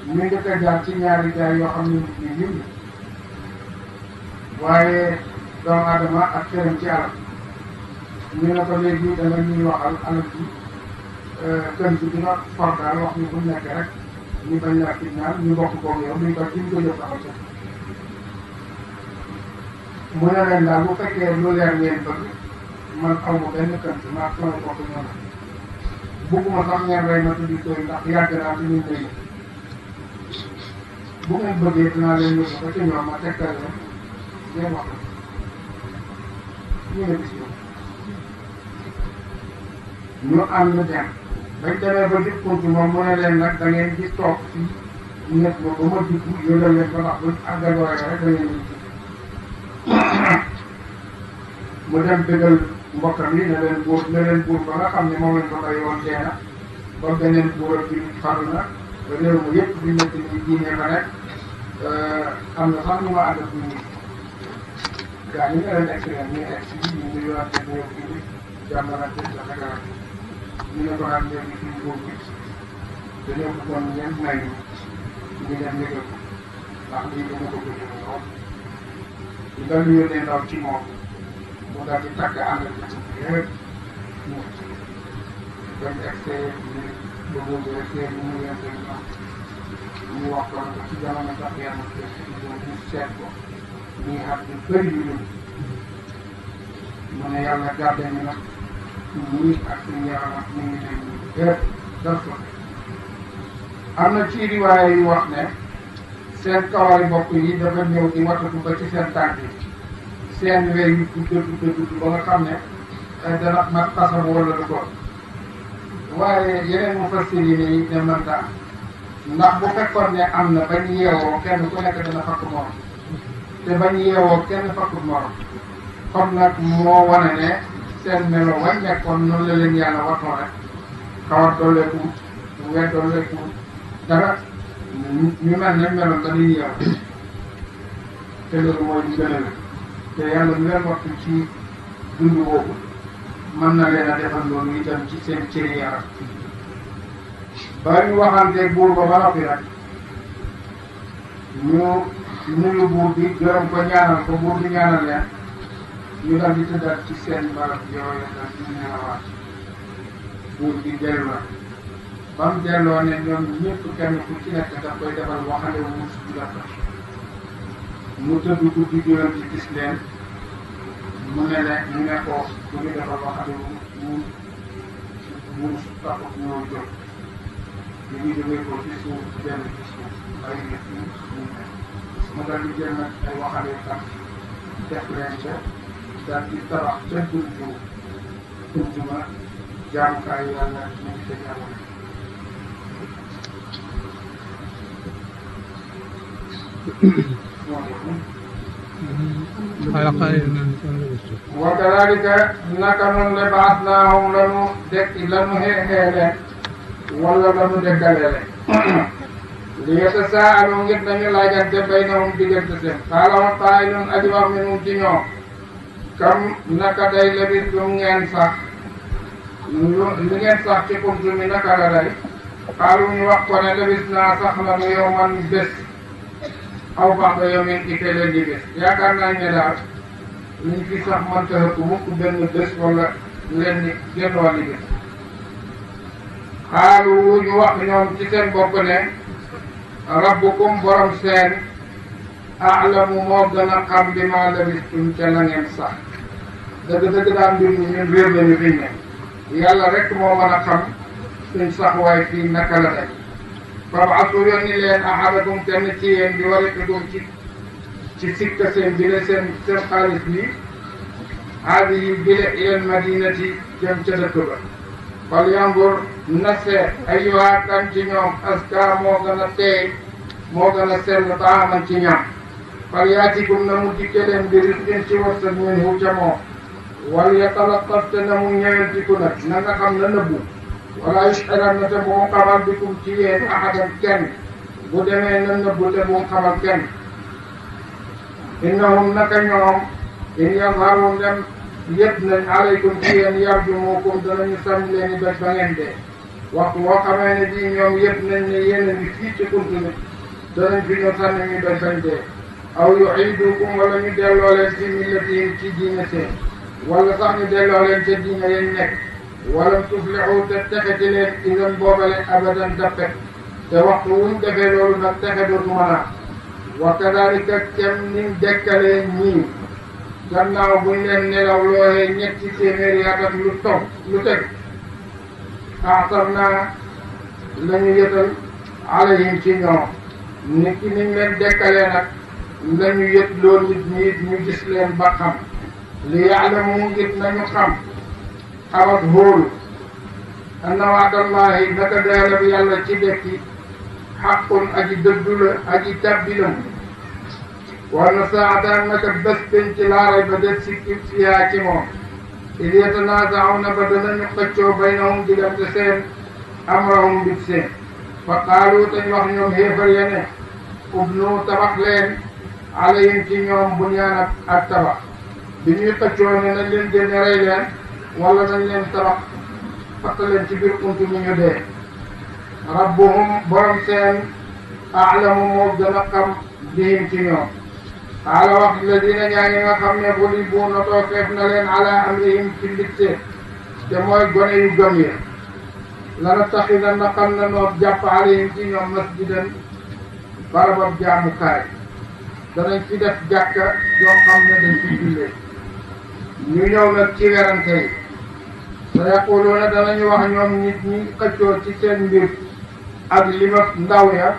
ñu njëkk a jaar ci ñaari jaay yoo xam ne nit ñi yiw waaye doomu aadama ak xelam ci alal ñu ne ko léegi da nga ñuy waxal alal bi kën bi dina for daal wax ni bu nekk rek ñu bañ laa kidnaal ñu bokk koog yow duñ ko duñ ko jëf amal mu ne leen daal bu fekkee lu leer ngeen bëgg man aw ma benn kën bi maa sama bopp ñoo na bugguma sax ngeen rey ma tuddi koy ndax yàgg naa ci ñun lay bu ngeen bëggee dinaa leen yóbbu ba ci ñoom ma tegtal leen ngeen wax ñu ne bis ñu am ñu dem bañ demee ba di kuntu moom mu ne leen nag da ngeen di toog fii nekk ba ba ma dugg yónnal leen ko ndax buñ àggaloo rek da ngeen di mu dem dëggal mbokkam yi ne leen buur ba nga xam ne moom lañ ko bay woon dee na ba beneen buur ak bi faru na ba réew mi yëpp di nekk ni diine fa nekk am na sax ñu ma ànd ak ñu gaa ñu ne leen expérience ñu egg si ñu ngi yorante ñëw fii jàmmalante la xagarat ñu ne ko naan léegi fii buur bi dañoo bëggoon ngeen may ñu dem yëgal ko ndax lii dana ko bëgg lool ñu dal di yónnee ndaw ci moom mu daal di tàgg ànd ak yëpp ñu bañ excès ba boobu rek mu leen ñu wax ko ci jamono sax yàlla ñu seet ko ñuy xam ne bëri yu dund mu ne yàlla gardé ñu nag ñii ak suñu yaram ak ñu ngi leen yëpp dal ko am na ci riwaaya yu wax ne seen kawari bopp yi dafa ñëw di watatu ba ci seen tànk yi seen wey yu gudd ba nga xam ne dana mat xasab wala du ko waaye yeneen mu fassir yi nii ne mënta am ndax bu fekkoon ne am na bañ yeewoo kenn ku nekk dana fakk morom te bañ yeewoo kenn fakkut morom kon nag moo wane ne seen melo wañ nekkoon noonu la leen yàlla watoo rek xawar dooleeku weer dooleeku dara ñu mel ne meloon dañuy yeew te loolu mooy li gën a la te yàlla ñu leen wattu ci dund boobu mën na leen a defal loolu itam ci seen cëri yaram ba ñu waxante buur ba noppi nag ñu nuyu buur bi gërëm ko ñaanal ko buur bi ñaanal leen ñu dal di tëddaat ci seen barab yooyu dal di nelawaat buur bi dellu la ba mu delloo ne ñoom ñëpp kenn ku ci nekk daf koy defal waxale wuus bi la ko mu tëdd guddi gërëm ci gis leen mu ne ko bu ñu defal waxale wuus taxut ñoo jóg li ñu jógee ko ci suuf dellu ci suuf ay nit ñi mu dal di jël nag ay waxale tam def leen ca daal di tabax ca tuntuma jaamukaay yàlla ñu ngi ca jamono wa kadalika naka noonu le baasnaahum lanu xeexee leen wala lanu dekkale leen li yatasaalu ngir dañu laajante baynahum diggante seen qaala wa qaa'ilun aji wax minhum ci ñoom kam naka day labistum ngeen sax li ngeen sax ci xuntu mi naka la day xaalu ñu wax ko ne labis naa sax nanu yow man bés aw ba'da yawmin ite leen di bés yaakaar naa ne daal liñ fi sax mënta ëpp mukk benn bés wala leen ni genn wàlli bés xaalu ñu wax ñoom ci seen bopp ne rabbukum borom seen a'lamu moo gën a xam bi ma labistum ca la ngeen sax dëgg-dëgg daal mbir mi ñun réer lañu fi ne yàlla rek moo mën a xam suñ sax waaye fii naka la rek fab'asu yónni leen ahadakum kenn ci yéen di wariqikum ci sikka seen bile seen xaalis bi haadihi bile ilal madinati jëm ca dëkk ba fal yanzur na seet ayyuhaa kan ci ñoom azkaa moo gën a teey moo gën a sell taaman ci ñam fal yaatikum na mu dikke leen bi rizqin ci wërsëg minhu ca moom wal yatalattaf te na mu ñëwentiku nag na nga xam na nëbbu wala yushiranna te bu mu xamal bikum ci yéen ahadan kenn bu demee na nëbbu te bu mu xamal kenn innahum naka ñoom in yazharu dem yëpp nañ alaykum ci yéen yarjumukum danañu sànni leen i bés ba ngeen dee waxtu boo xamee ne bii ñoom yëpp nañ ne yéen a ngi fii ci xunt mi danañ fi ñu sànni ñu bés bañ dee aw yu'idukum wala ñu delloo leen ci millatihim ci diine seen wala sax ñu delloo leen ca diine yañ nekk wala tuflihu te texeti leen idan boobale abadan dappet te waxtu wuñ defee loolu nag texe dootu mën a wa kadalika kem niñ dekkalee ñii gannaaw buñ leen nelaw looyee ñetti téeméeri at ak lu teg a'tarna lañu yëtal alayhim ci ñoom nit ki niñ leen dekkalee nag lañu yët loo nit ñi ñu gis leen ba xam li ya'lamu ngir nañu xam xabat hóolu anna wa'dallahi naka daala bi yàlla ci dekki xaqun aji dëddu la aji tabbi la wala saatan naka bés penc laaray ba det sikki fiyaa ci moom id yatanaazauna ba danañu xëccoo baynahum diggante seen amrahum mbit seen fa qaalu tañ wax ñoom xéefar ya ne ubnu tabax leen alayhim ci ñoom bunyaan ak tabax bi ñuy xëccoo ne nañ leen génne rey leen wala nañ leen tabax fatt leen ci biir untu mi ñu dee rabbuhum borom seen a'lamu moo gën a xam bihim ci ñoom xaala wax ladina ñaa ngi nga xam ne ghulibu notoo feef na leen ala amrihim ci mbit seen te mooy gone yu gëm yi lanattaxidanna xam na noot jàpp alayhim ci ñoom masjidan barabab jaamukaay danañ fi def jàkka yoo xam ne dañ fi jullee ñu ñëw nag ci werante yi sa yaquluuna danañu wax ñoom nit ñi xëccoo ci seen mbir ak lima ndaw ya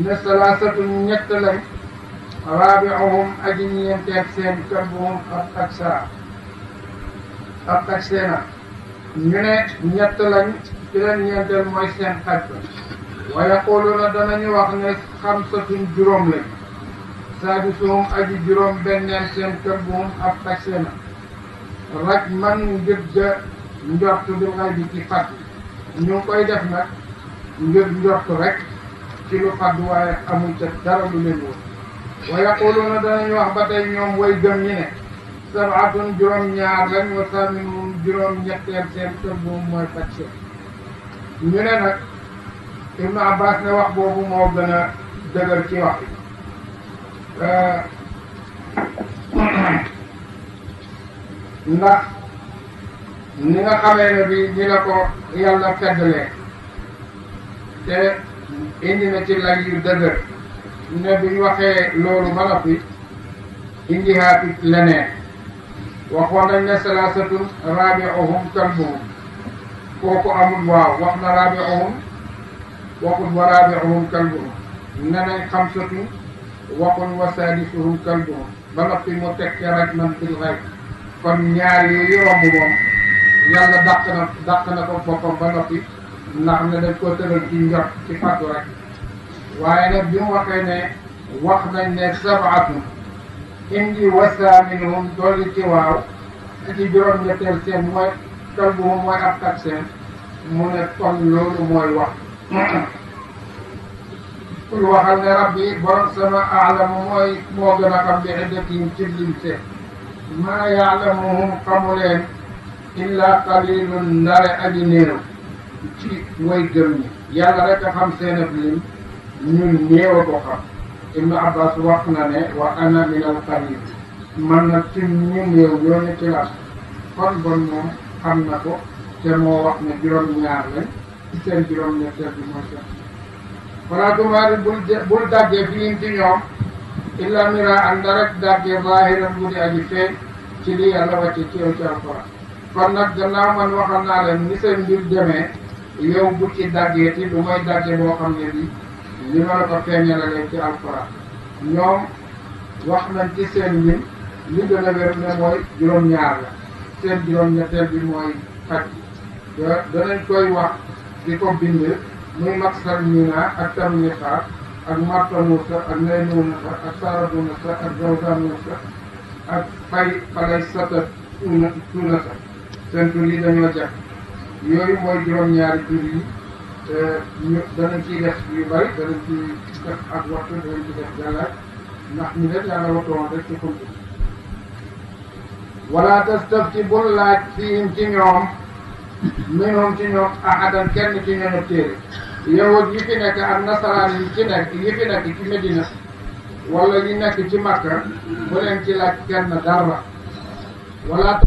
ne salaasatu ñett lañ raabi'uhum aji ñeenteeg seen kalbuhum ak saa ak taxeena ñu ne ñett lañ ci leen ñeenteel mooy seen xaj ba wa yaquluna danañu wax ne xamsatun juróom lañ saadisuhum aji juróom benneel seen kalbuhum ak taxeena raj man ngir ga njort bil xay bi ci fàtt ñu ngi koy def nag ngir njort rek ci lu fàdd waaye amul ca dara lu leen wóor wa yaquluna danañu wax ba tey ñoom way gëm ñi ne sabaatun juróom ñaar lañ wa saaminum juróom ñetteel seen kalbuhum mooy taxeen ñu ne nag Ibnu Abbas ne wax boobu moo gën a dëgër ci wax ndax ni nga xamee ne bi ni la ko yàlla feddalee te indi na ci lay yu dëgër ne buñ waxee loolu ba noppi indi haati leneen waxoon nañ ne salaasatun raabi'uhum kalbuhum kooku amul waaw wax na raabi'uhum waxul wa raabi'uhum kalbuhum ne nañ xamsatun waxul wa saadisuhum kalbuhum ba noppi mu teg ca rajman bil ghayb kon ñaar yooyu romb moom yàlla dàq na ko boppam ba noppi ndax ne dañ koo tëral ci njot ci fàttu rek waaye nag bi mu waxee ne wax nañ ne sabaatun indi wa saaminhum dolli ci waaw ci juróom-ñetteel seen mooy kalbuhum mooy ab tak seen mu ne kon loolu mooy wax kul waxal ne rabbi borom sama aalamu mooy moo gën a xam bi iddatihim ci lim seen maa yaalamuhum xamu leen illa qalilun ndare aji néew ci way gëm ñi yàlla rek a xam seen ab lim ñun néew a ko xam Ibnu Abbas wax na ne wa ana min al qalil man nag ci ñu néew ñooñu ci la kon bon moom xam na ko te moo wax ne juróom-ñaar lañ seen juróom-ñetteel bi mooy seen wala tumaari bul daggee fi ci ñoom illa mira an rek daggee zahiran bu di aji feeñ ci li yàlla wàcce ci yow ci alquran kon nag gannaaw man waxal naa leen ni seen mbir demee yow bu ci daggee ti lu may dagge boo xam ne bi li ma la ko feeñalalee ci alquran ñoom wax nañ ci seen mbir li gën a wér ne mooy juróom-ñaar la seen juróom-ñetteel bi mooy xaj bi danañ koy wax di ko bind muy maksal mina ak tamnixa ak martanuusa ak naynuusa ak saradunusa ak zawdanuusa ak falay sata tunasa seen tur yi dañoo jàpp yooyu mooy juróom-ñaari tur yi ñu danañ ciy def yu bari danañ ci def ak waxtu danañ ci def jàllaat ndax ñu def yàlla waxtoon rek ci xuntu wala tastafti bul laaj fiihim ci ñoom minhum ci ñoom ahadan kenn ci ñooñu téere yahud yi fi nekk ak nasaraan yi fi nekk ci Medina wala yi nekk ci Makka bu leen ci laaj kenn dara wala